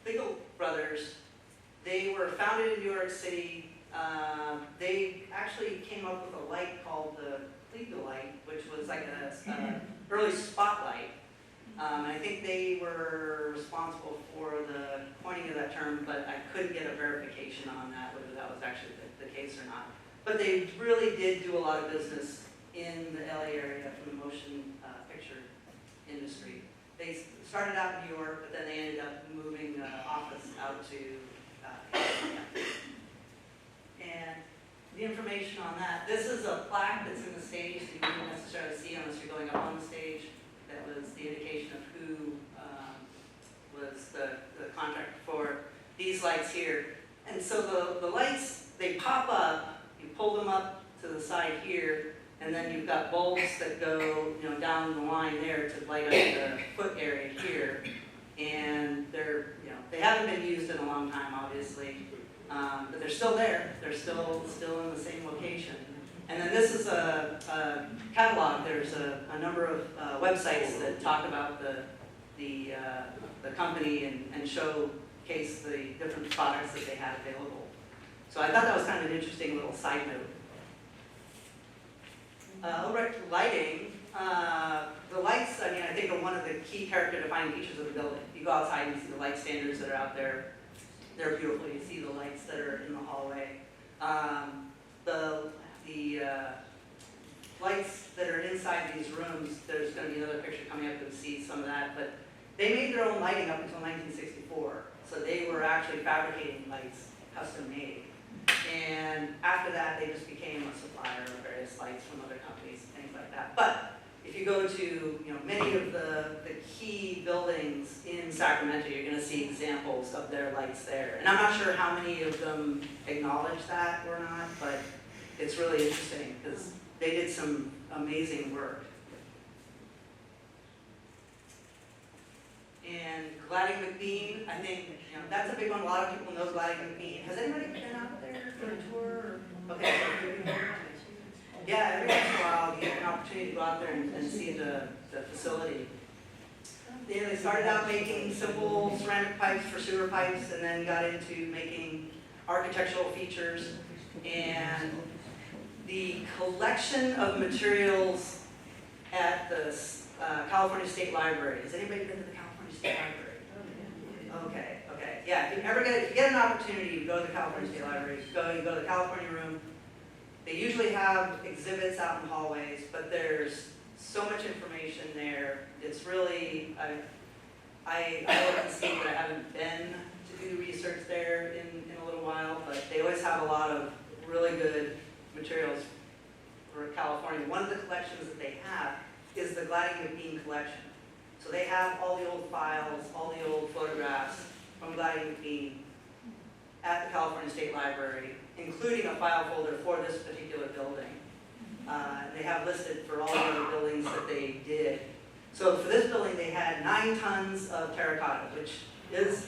Bigelow brothers, they were founded in New York City. They actually came up with a light called the Bigelow light, which was like an early spotlight. And I think they were responsible for the coining of that term, but I couldn't get a verification on that, whether that was actually the case or not. But they really did do a lot of business in the LA area from the motion picture industry. They started out in New York, but then they ended up moving the office out to California. And the information on that, this is a plaque that's in the stage that you wouldn't necessarily see unless you're going up on the stage. That was the indication of who was the contractor for these lights here. And so the lights, they pop up, you pull them up to the side here, and then you've got bulbs that go down the line there to light up the foot area here. And they haven't been used in a long time, obviously, but they're still there. They're still in the same location. And then this is a catalog. There's a number of websites that talk about the company and showcase the different products that they had available. So I thought that was kind of an interesting little side note. Over at lighting, the lights, I think are one of the key character-defining features of the building. You go outside and you see the light standards that are out there. They're beautiful. You see the lights that are in the hallway. The lights that are inside these rooms, there's going to be another picture coming up and see some of that, but they made their own lighting up until 1964. So they were actually fabricating lights, custom made. And after that, they just became a supplier of various lights from other companies and things like that. But if you go to many of the key buildings in Sacramento, you're going to see examples of their lights there. And I'm not sure how many of them acknowledge that or not, but it's really interesting because they did some amazing work. And Gladding McBean, I think that's a big one. A lot of people know Gladding McBean. Has anybody been out there for a tour? Okay. Yeah, every once in a while you get an opportunity to go out there and see the facility. They started out making simple ceramic pipes for sewer pipes and then got into making architectural features. And the collection of materials at the California State Library. Has anybody been to the California State Library? Okay. Yeah, if you get an opportunity to go to the California State Library, you go to the California room. They usually have exhibits out in hallways, but there's so much information there. It's really, I look and see, but I haven't been to do research there in a little while, but they always have a lot of really good materials for California. One of the collections that they have is the Gladding McBean collection. So they have all the old files, all the old photographs from Gladding McBean at the California State Library, including a file folder for this particular building. They have listed for all the other buildings that they did. So for this building, they had 9 tons of terracotta, which is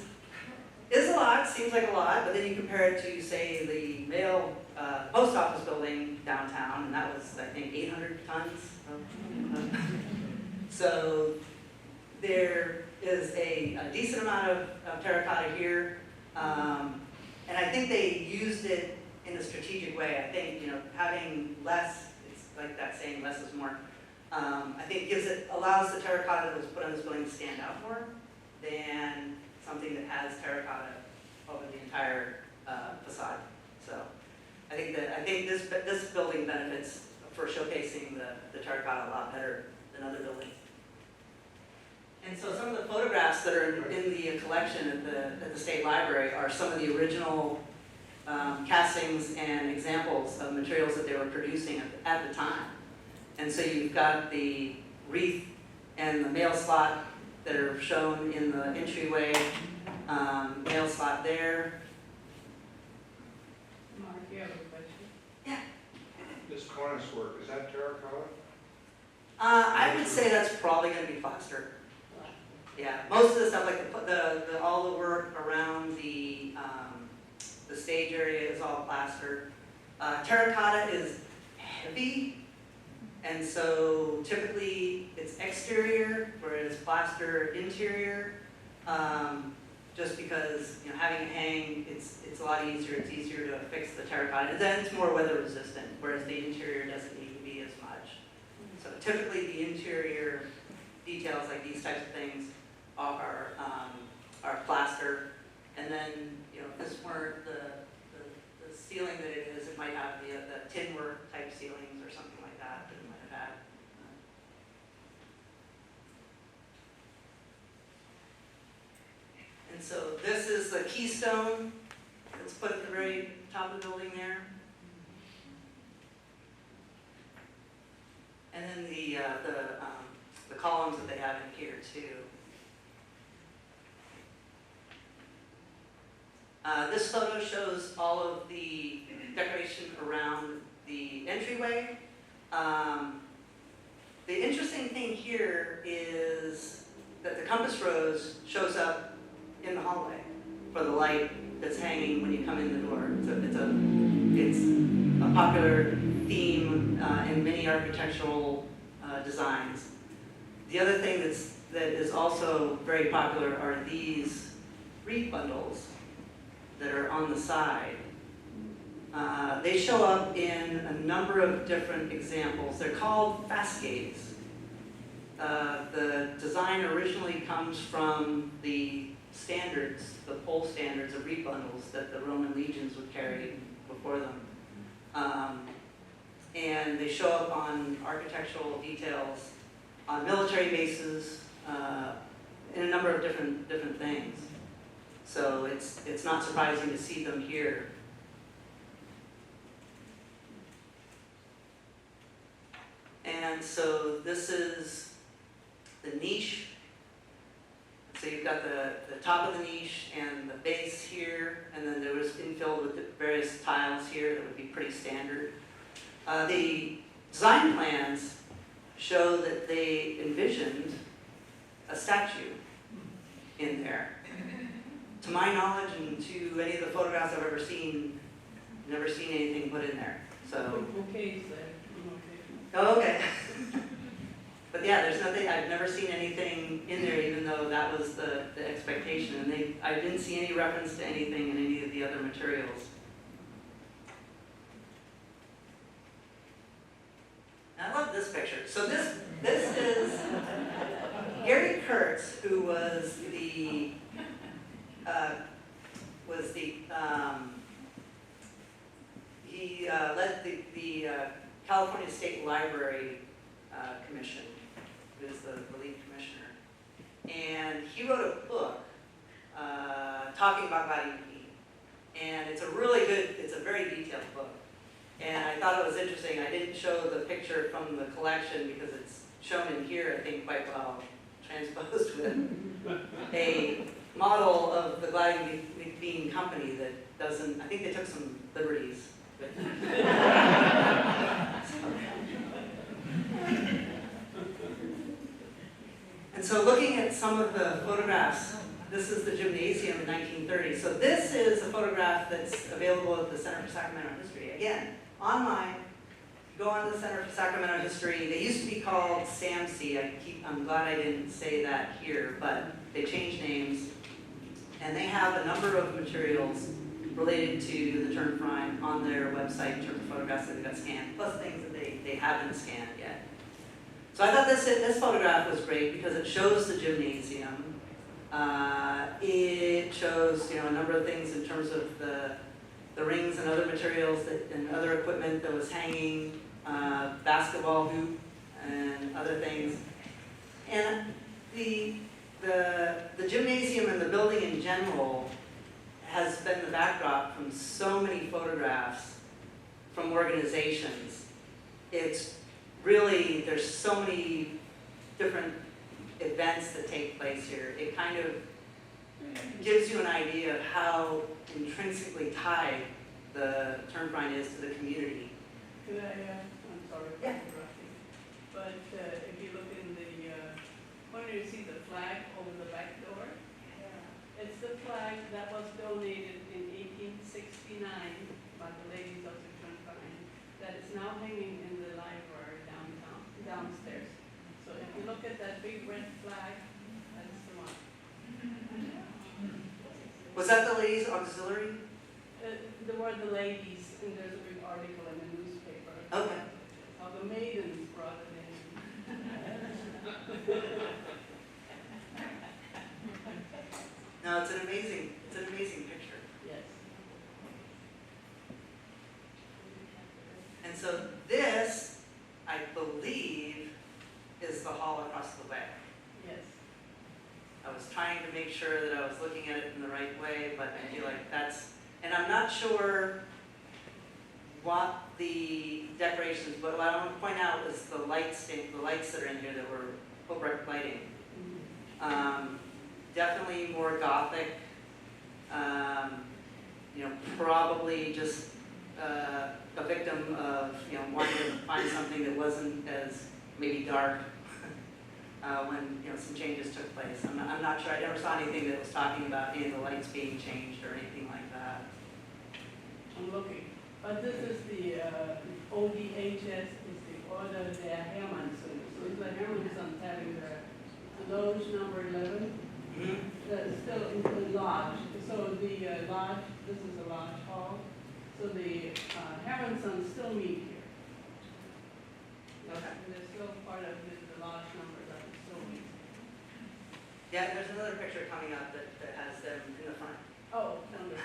a lot, seems like a lot, but then you compare it to, say, the mail post office building downtown, and that was, I think, 800 tons. So there is a decent amount of terracotta here. And I think they used it in a strategic way. I think, having less, it's like that saying, less is more. I think allows the terracotta that was put on this building to stand out more than something that has terracotta over the entire facade. So I think this building benefits for showcasing the terracotta a lot better than other buildings. And so some of the photographs that are in the collection at the State Library are some of the original castings and examples of materials that they were producing at the time. And so you've got the wreath and the mail slot that are shown in the entryway, mail slot there. You have a question? This cornice work, is that terracotta? I would say that's probably gonna be plaster. Yeah, most of the stuff, like all the work around the stage area is all plaster. Terracotta is heavy, and so typically it's exterior, whereas plaster interior. Just because, you know, having it hang, it's a lot easier. It's easier to fix the terracotta, and then it's more weather resistant, whereas the interior doesn't need to be as much. So typically the interior details, like these types of things, are plaster. And then, you know, if this weren't the ceiling that it is, it might have the tin work type ceilings or something like that it might have had. And so this is the keystone that's put at the very top of the building there. And then the columns that they have in here too. This photo shows all of the decoration around the entryway. The interesting thing here is that the compass rose shows up in the hallway for the light that's hanging when you come in the door. It's a popular theme in many architectural designs. The other thing that is also very popular are these reed bundles that are on the side. They show up in a number of different examples. They're called fascades. The design originally comes from the standards, the pole standards of reed bundles that the Roman legions would carry before them. And they show up on architectural details, on military bases, in a number of different things. So it's not surprising to see them here. And so this is the niche. So you've got the top of the niche and the base here, and then there was infilled with the various tiles here that would be pretty standard. The design plans show that they envisioned a statue in there. To my knowledge and to any of the photographs I've ever seen, never seen anything put in there. So. Okay, so, Oh, okay. But yeah, there's nothing, I've never seen anything in there, even though that was the expectation. And I didn't see any reference to anything in any of the other materials. I love this picture. So this is Gary Kurtz, who was the he led the California State Library Commission. He was the lead commissioner, and he wrote a book talking about gliding heat. And it's a really good, it's a very detailed book. And I thought it was interesting. I didn't show the picture from the collection because it's shown in here, I think, quite well transposed with a model of the gliding beam company that doesn't, I think they took some liberties with And so looking at some of the photographs, this is the gymnasium in 1930. So this is a photograph that's available at the Center for Sacramento History. Again, online, go on to the Center for Sacramento History. They used to be called SAMC. I'm glad I didn't say that here, but they changed names. And they have a number of materials related to the TurnVerein on their website in terms of photographs that got scanned, plus things that they haven't scanned yet. So I thought this photograph was great because it shows the gymnasium. It shows, you know, a number of things in terms of the rings and other materials and other equipment that was hanging, basketball hoop and other things. And the gymnasium and the building in general has been the backdrop from so many photographs from organizations. It's really, there's so many different events that take place here. It kind of gives you an idea of how intrinsically tied the TurnVerein is to the community. Could I, I'm sorry for Yeah. interrupting, but if you look in the corner, you see the flag over the back door? It's the flag that was donated in 1869 by the ladies of the TurnVerein that is now hanging in the library downstairs. So if you look at that big red flag, that's the one. Was that the ladies auxiliary? There were the ladies, and there's a big article in the newspaper. Okay. How the maidens brought it in. No, it's an amazing picture. Yes. And so this, I believe, is the hall across the way. Yes. I was trying to make sure that I was looking at it in the right way, but I feel like that's, and I'm not sure what the decorations, but what I want to point out is the lights that are in here that were Hobart lighting. Definitely more Gothic. Probably just a victim of wanting to find something that wasn't as maybe dark when some changes took place. I'm not sure. I never saw anything that was talking about any of the lights being changed or anything like that. I'm looking. But this is the ODHS, is the Order der Hermannsons. So it's the Hermannsons having the loge number 11. That's still in the lodge. So the lodge, this is the lodge hall. So the Hermannsons still meet here. Okay. And they're still part of the lodge number that is still meet. Yeah, there's another picture coming up that has them in the front. Oh, wonderful.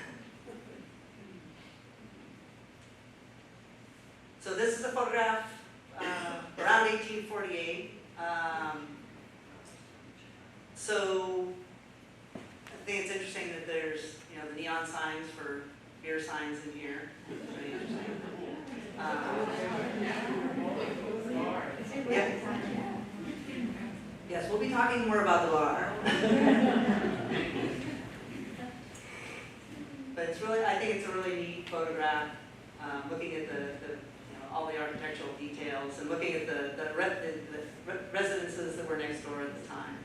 So this is a photograph around 1848. So I think it's interesting that there's the neon signs for beer signs in here. It's pretty interesting. Yeah. Yes, we'll be talking more about the bar. But it's really, I think it's a really neat photograph. Looking at all the architectural details and looking at the residences that were next door at the time.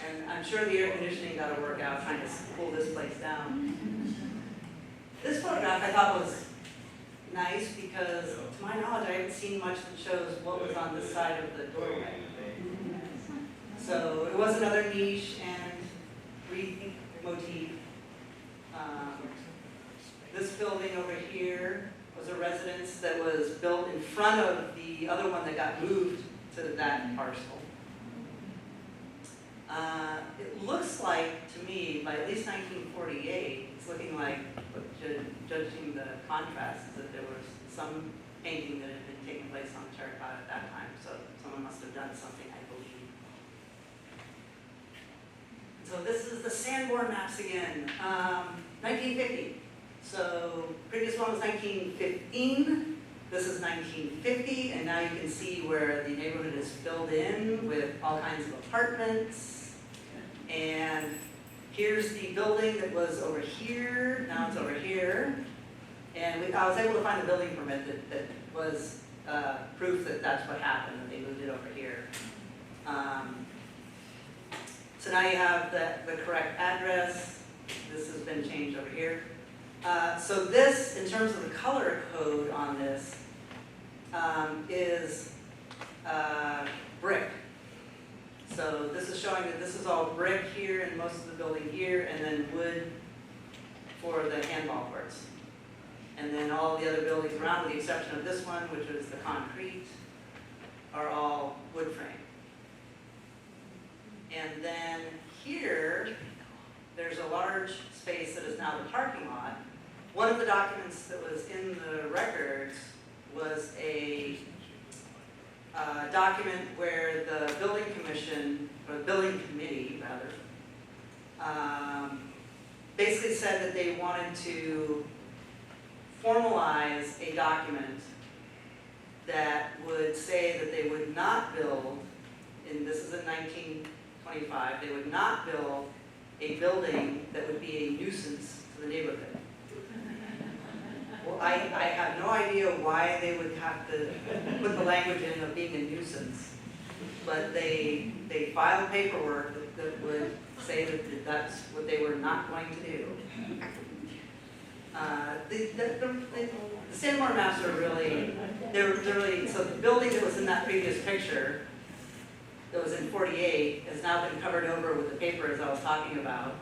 And I'm sure the air conditioning got to work out trying to cool this place down. This photograph I thought was nice because, to my knowledge, I haven't seen much that shows what was on this side of the doorway. So it was another niche and wreath motif. This building over here was a residence that was built in front of the other one that got moved to that parcel. It looks like, to me, by at least 1948, it's looking like, judging the contrast, that there was some painting that had been taking place on terracotta at that time. So someone must have done something, I believe. So this is the Sanborn maps again, 1950. So previous one was 1915. This is 1950, and now you can see where the neighborhood is filled in with all kinds of apartments. And here's the building that was over here. Now it's over here. And I was able to find a building permit that was proof that that's what happened, that they moved it over here. So now you have the correct address. This has been changed over here. So this, in terms of the color code on this, is brick. So this is showing that this is all brick here and most of the building here, and then wood for the handball courts. And then all the other buildings around, with the exception of this one, which is the concrete, are all wood frame. And then here, there's a large space that is now the parking lot. One of the documents that was in the records was a document where the building commission, or the building committee rather, basically said that they wanted to formalize a document that would say that they would not build, and this is in 1925, they would not build a building that would be a nuisance to the neighborhood. have no idea why they would have to put the language in of being a nuisance. But they filed paperwork that would say that that's what they were not going to do. The Sanborn maps are really, they're really, so the building that was in that previous picture, that was in 48, has now been covered over with the paper as I was talking about.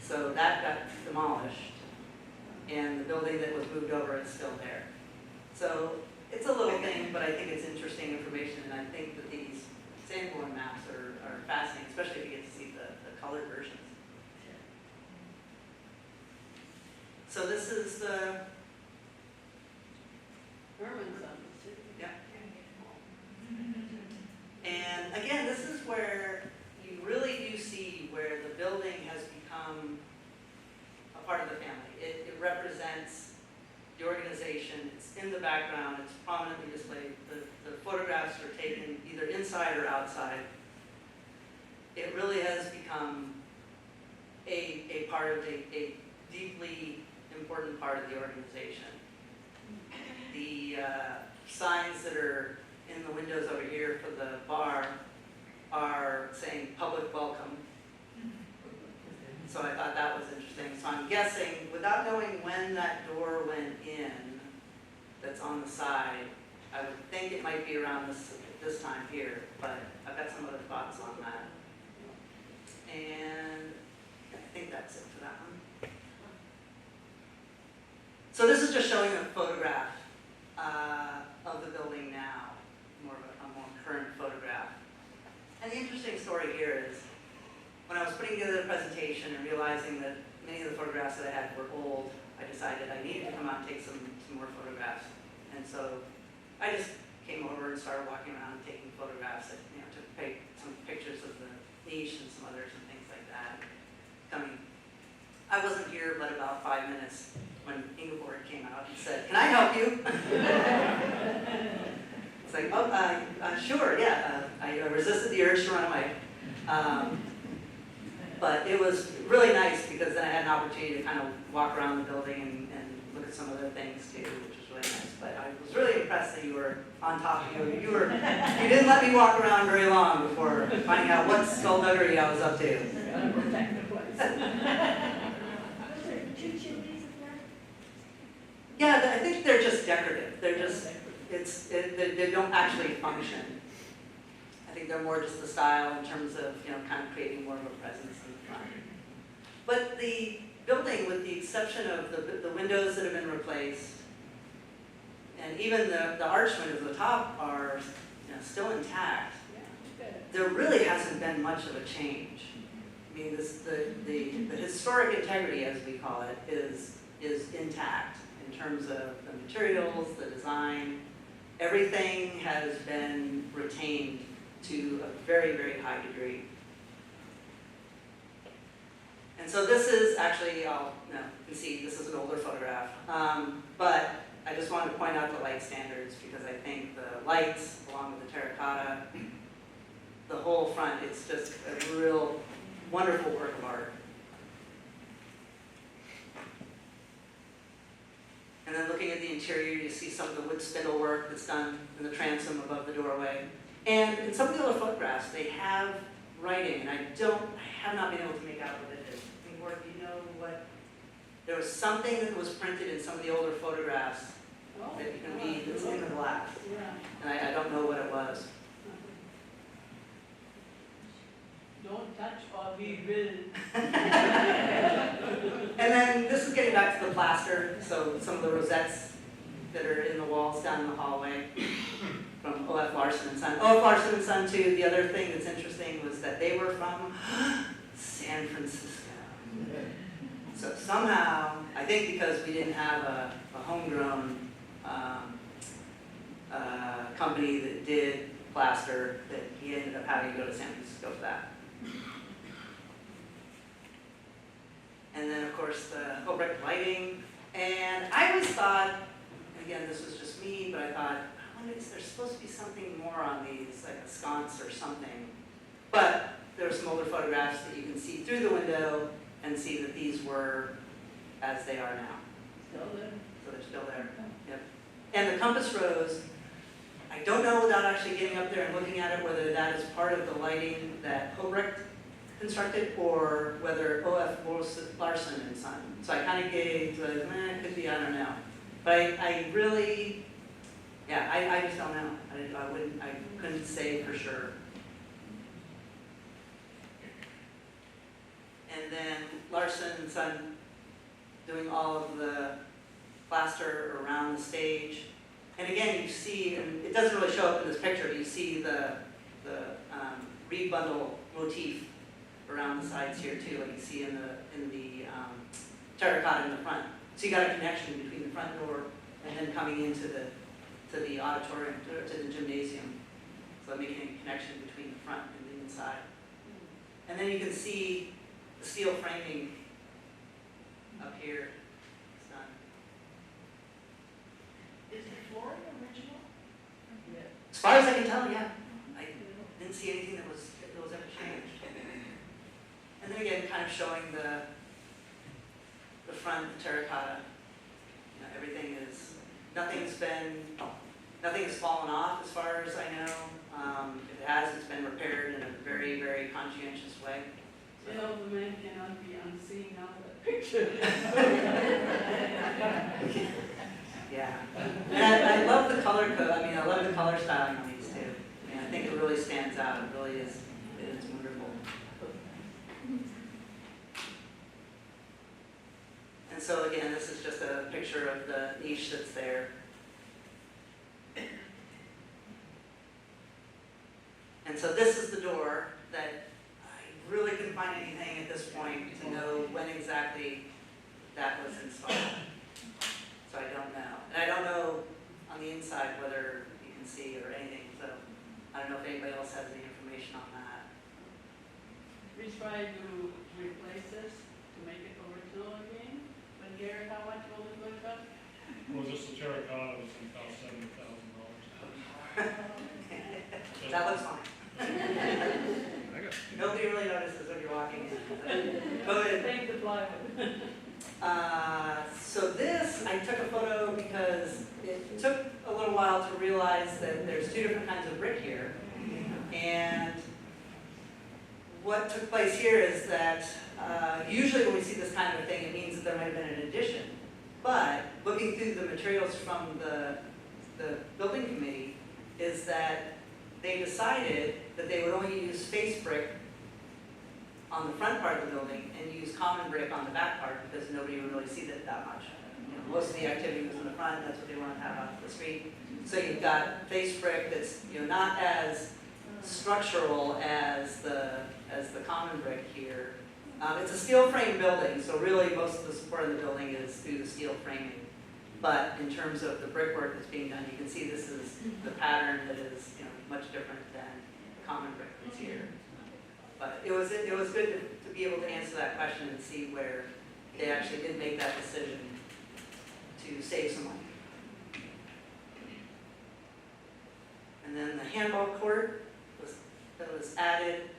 So that got demolished, and the building that was moved over is still there. So it's a little thing, but I think it's interesting information, and I think that these Sanborn maps are fascinating, especially if you get to see the colored versions. So this is the, yeah. And again, this is where you really do see where the building has become a part of the family. It represents the organization, it's in the background, it's prominently displayed. The photographs are taken either inside or outside. It really has become a part of a deeply important part of the organization. The signs that are in the windows over here for the bar are saying public welcome. So I thought that was interesting. So I'm guessing, without knowing when that door went in, that's on the side, I would think it might be around this time here, but I've got some other thoughts on that. And I think that's it for that one. So this is just showing a photograph of the building now, more of a more current photograph. And the interesting story here is, when I was putting together the presentation and realizing that many of the photographs that I had were old, I decided I needed to come out and take some more photographs. And so I just came over and started walking around and taking photographs. Took some pictures of the niche and some others and things like that. I wasn't here but about 5 minutes when Ingeborg came out and said, "Can I help you?" It's like, oh, sure, yeah. I resisted the urge to run away. But it was really nice because then I had an opportunity to kind of walk around the building and look at some other things too, which was really nice. But I was really impressed that you were on top of you. You didn't let me walk around very long before finding out what skullduggery I was up to. Yeah, I think they're just decorative. They're just, they don't actually function. I think they're more just the style in terms of, kind of creating more of a presence in the front. But the building, with the exception of the windows that have been replaced, and even the arch windows at the top are still intact, there really hasn't been much of a change. I mean, the historic integrity, as we call it, is intact in terms of the materials, the design. Everything has been retained to a very, very high degree. And so this is actually, you can see this is an older photograph, but I just wanted to point out the light standards because I think the lights, along with the terracotta, the whole front, it's just a real wonderful work of art. And then looking at the interior, you see some of the wood spindle work that's done in the transom above the doorway. And in some of the other photographs, they have writing, and I have not been able to make out what it is. Or do you know what? There was something that was printed in some of the older photographs that you can read that's in the glass. And I don't know what it was. Don't touch or we will. And then this is getting back to the plaster, so some of the rosettes that are in the walls down in the hallway from O.F. Larson and Son. O.F. Larson and Son too, the other thing that's interesting was that they were from San Francisco. So somehow, I think because we didn't have a homegrown company that did plaster, that he ended up having to go to San Francisco for that. And then, of course, the Hobrecht lighting. And I always thought, again, this was just me, but I thought, I wonder, is there supposed to be something more on these, like a sconce or something? But there are some older photographs that you can see through the window and see that these were as they are now. Still there. So they're still there. Yep. And the compass rose, I don't know without actually getting up there and looking at it, whether that is part of the lighting that Hobrecht constructed or whether O.F. Larson and Son. So I kind of gave the, it could be, I don't know. But I really, yeah, I just don't know. I couldn't say for sure. And then Larson and Son doing all of the plaster around the stage. And again, you see, and it doesn't really show up in this picture, but you see the reed bundle motif around the sides here too, like you see in the terracotta in the front. So you got a connection between the front door and then coming into the auditorium, to the gymnasium. So making a connection between the front and the inside. And then you can see the steel framing up here. It's done. Is the flooring original? As far as I can tell, yeah. I didn't see anything that was ever changed. And then again, kind of showing the front, the terracotta. You know, everything is, nothing has fallen off as far as I know. If it has, it's been repaired in a very, very conscientious way. You know, the man cannot be unseen out of that picture. Yeah. And I love the color code. I mean, I love the color styling on these too. I mean, I think it really stands out. It really is. It's wonderful. And so again, this is just a picture of the niche that's there. And so this is the door that I really couldn't find anything at this point to know when exactly that was installed. So I don't know. And I don't know on the inside whether you can see or anything, so I don't know if anybody else has any information on that. We tried to replace this to make it original again, but Gary, how much will it look up? Well, just the terracotta was going to cost $70,000. That looks fine. Nobody really notices when you're walking in. Go ahead. Thank the plywood. So this, I took a photo because it took a little while to realize that there's two different kinds of brick here. And what took place here is that usually when we see this kind of thing, it means that there might have been an addition. But looking through the materials from the building committee is that they decided that they would only use face brick on the front part of the building and use common brick on the back part because nobody would really see that much. You know, most of the activity was in the front, that's what they wanted to have out the street. So you've got face brick that's not as structural as the common brick here. It's a steel frame building, so really most of the support of the building is through the steel framing. But in terms of the brickwork that's being done, you can see this is the pattern that is much different than the common brick that's here. But it was good to be able to answer that question and see where they actually did make that decision to save some money. And then the handball court that was added.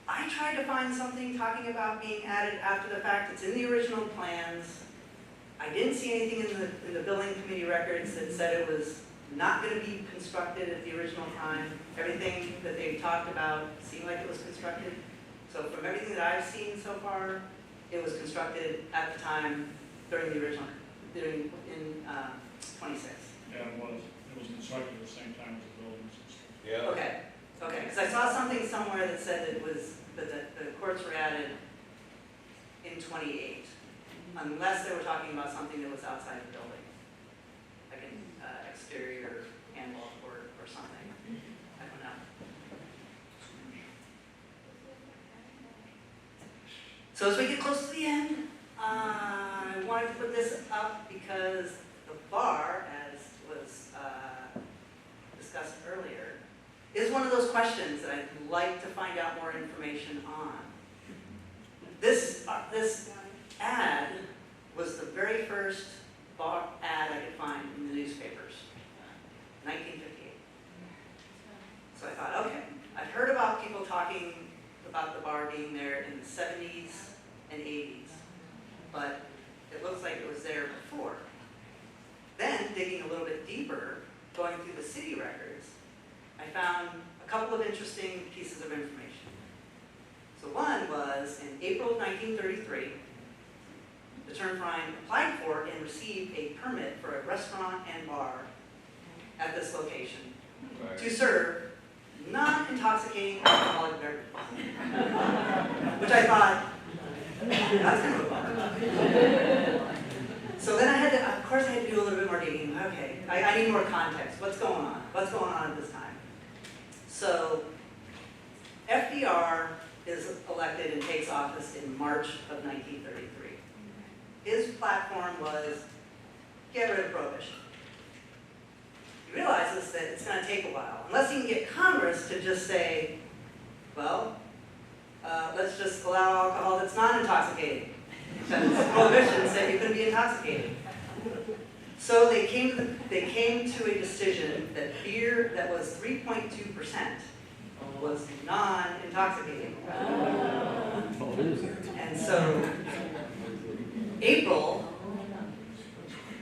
I tried to find something talking about being added after the fact. It's in the original plans. I didn't see anything in the building committee records that said it was not going to be constructed at the original time. Everything that they talked about seemed like it was constructed. So from everything that I've seen so far, it was constructed at the time during the original, in 26. Yeah, it was. It was constructed at the same time as the buildings and stuff. Yeah. Okay, because I saw something somewhere that said it was, that the courts were added in 28, unless they were talking about something that was outside the building, like an exterior handball court or something. I don't know. So as we get close to the end, I wanted to put this up because the bar, as was discussed earlier, is one of those questions that I'd like to find out more information on. This ad was the very first bar ad I could find in the newspapers, 1958. So I thought, okay, I've heard about people talking about the bar being there in the 70s and 80s, but it looks like it was there before. then digging a little bit deeper, going through the city records, I found a couple of interesting pieces of information. So one was in April of 1933, the TurnVerein applied for and received a permit for a restaurant and bar at this location to serve non-intoxicating alcoholic beverages. Which I thought, that's kind of a bummer. So then I had to, of course I had to do a little bit more digging. Okay, I need more context. What's going on? What's going on at this time? So FDR is elected and takes office in March of 1933. His platform was get rid of prohibition. He realizes that it's going to take a while, unless he can get Congress to just say, well, let's just allow alcohol that's non-intoxicating. Because prohibition said you couldn't be intoxicated. So they came to a decision that beer that was 3.2% was non-intoxicating. And so, April,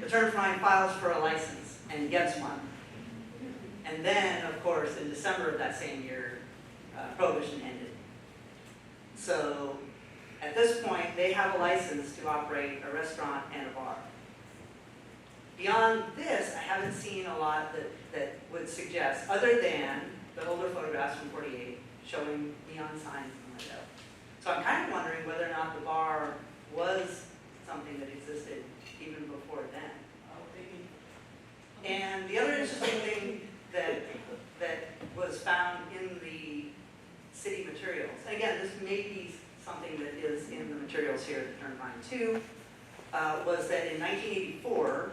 the TurnVerein files for a license and gets one. And then, of course, in December of that same year, prohibition ended. So, at this point, they have a license to operate a restaurant and a bar. Beyond this, I haven't seen a lot that would suggest, other than the older photographs from '48 showing neon signs in the window. So I'm kind of wondering whether or not the bar was something that existed even before then. And the other interesting thing that was found in the city materials, and again, this may be something that is in the materials here at the TurnVerein too, was that in 1984,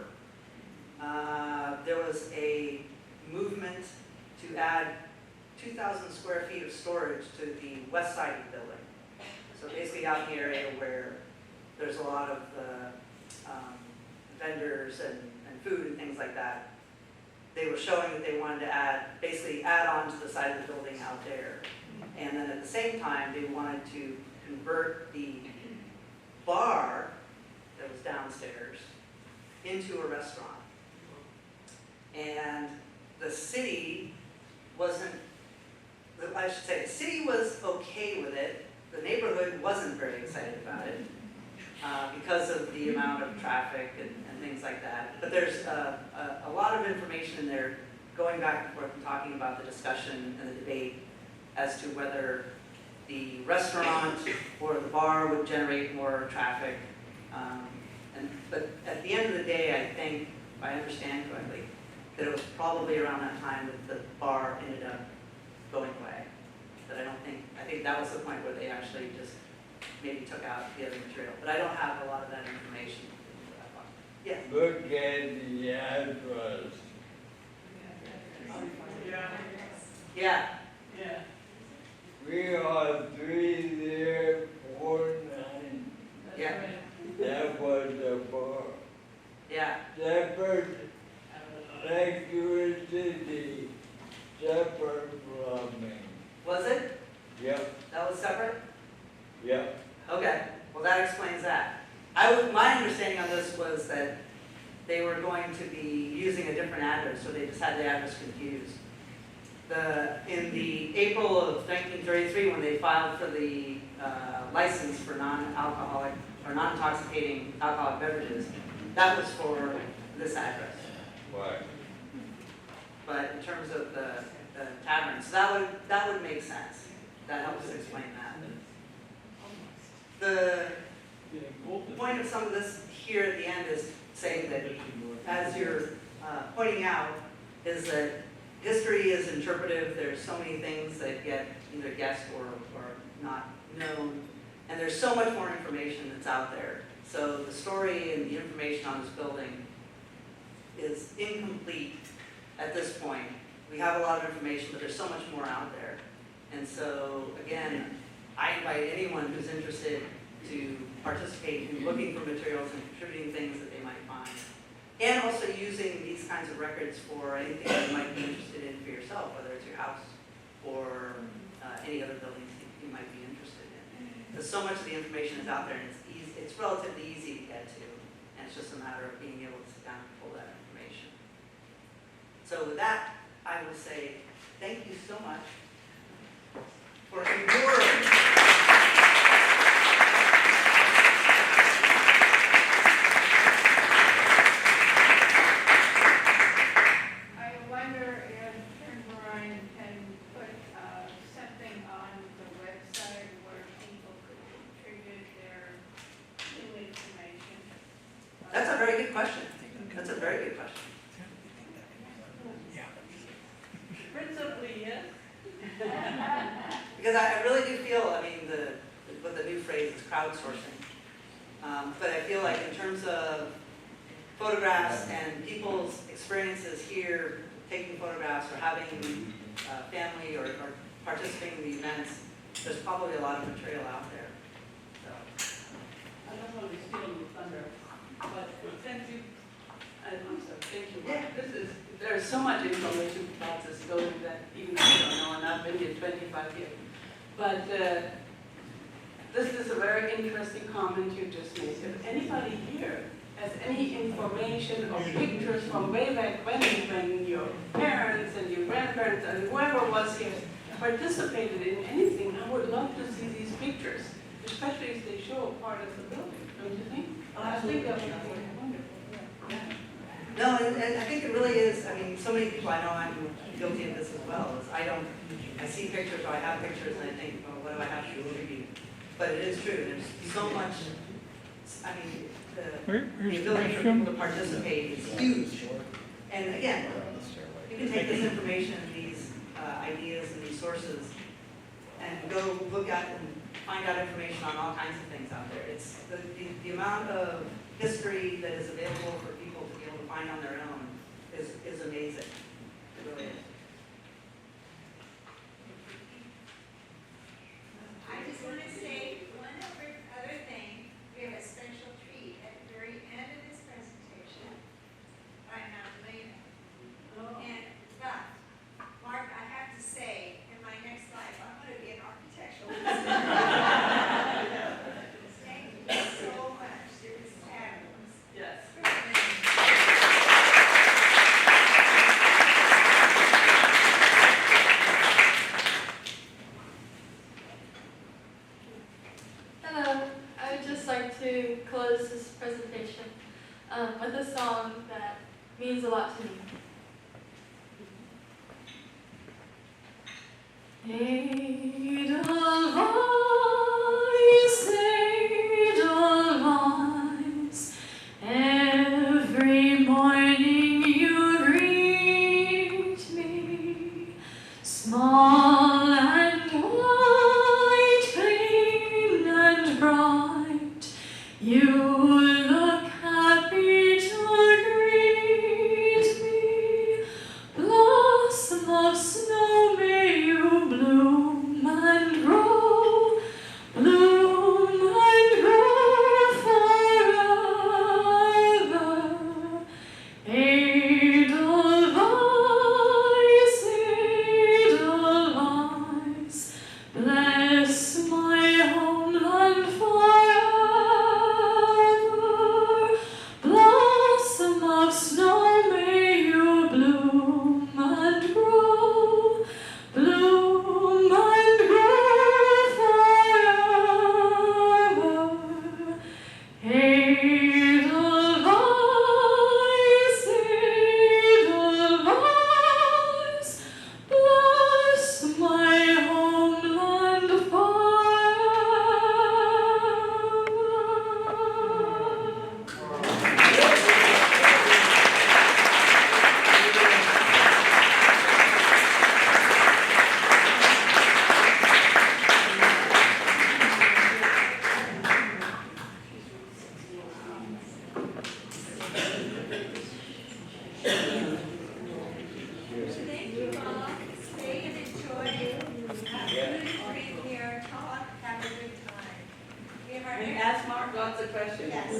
there was a movement to add 2,000 square feet of storage to the west side of the building. So basically out in the area where there's a lot of vendors and food and things like that. They were showing that they wanted to basically add on to the side of the building out there. And then at the same time, they wanted to convert the bar that was downstairs into a restaurant. And the city wasn't, I should say, the city was okay with it. The neighborhood wasn't very excited about it because of the amount of traffic and things like that. But there's a lot of information in there going back and forth and talking about the discussion and the debate as to whether the restaurant or the bar would generate more traffic. But at the end of the day, I think, if I understand correctly, that it was probably around that time that the bar ended up going away. That I think that was the point where they actually just maybe took out the other material. But I don't have a lot of that information. Yes? Look at the address. Yeah. Yeah. We are 3049. Yeah. That was the bar. Yeah. Separate, Vancouver City, separate from me. Was it? Yep, That was separate? yep. Okay. Well, that explains that. My understanding on this was that they were going to be using a different address, so they just had the address confused. In the April of 1933, when they filed for the license for non-alcoholic or non-intoxicating alcoholic beverages, that was for this address. Right. But in terms of the tavern, so that would make sense. That helps explain that. The point of some of this here at the end is saying that, as you're pointing out, is that history is interpretive. There's so many things that get either guessed or not known. And there's so much more information that's out there. So the story and the information on this building is incomplete at this point. We have a lot of information, but there's so much more out there. And so, again, I invite anyone who's interested to participate in looking for materials and contributing things that they might find. And also using these kinds of records for anything that you might be interested in for yourself, whether it's your house or any other buildings you might be interested in. Because so much of the information is out there, and it's relatively easy to get to, and it's just a matter of being able to sit down and pull that information. So with that, I will say thank you so much for enduring. I wonder if TurnVerein can put something on the website where people could contribute their new information. That's a very good question. That's a very good question. Principally, yes. Because I really do feel, I mean, what the new phrase is crowdsourcing. But I feel like in terms of photographs and people's experiences here, taking photographs or having family or participating in the events, there's probably a lot of material out there. So, I don't want to steal your thunder, but thank you. I'm sorry, thank you. Yeah. There's so much information about this building that even I don't know, and I've been here 25 years. But this is a very interesting comment you just made. If anybody here has any information or pictures from way back when your parents and your grandparents and whoever was here participated in anything, I would love to see these pictures, especially if they show a part of the building, don't you think? I think that would be wonderful. Yeah. no, and I think it really is, I mean, so many people I know, I'm guilty of this as well, is I see pictures or I have pictures and I think, well, what do I have to contribute? But it is true, there's so much, I mean, the ability for people to participate is huge. And again, you can take this information and these ideas and these sources and go look at and find out information on all kinds of things out there. It's the amount of history that is available for people to be able to find on their own is amazing. It really is. I just want to say one other thing. We have a special treat at the very end of this presentation by Magdalena. But, Mark, I have to say, in my next life, I'm going to be an architectural designer. Thank you so much. It was fabulous. Yes. Hello, I would just like to close this presentation with a song that means a lot to me. Edelweiss, every morning you greet me, small and white, clean and bright, you look happy to greet me. Blossom of snow, may you bloom and grow, bloom and grow forever. Edelweiss, Edelweiss, bless my homeland forever. Blossom of snow, may you bloom and grow, bloom and grow forever. Edelweiss, Edelweiss, bless my homeland Thank you all. Stay and enjoy. Drink here, talk, have a good time. We have our And next. ask Mark lots of questions. Yes.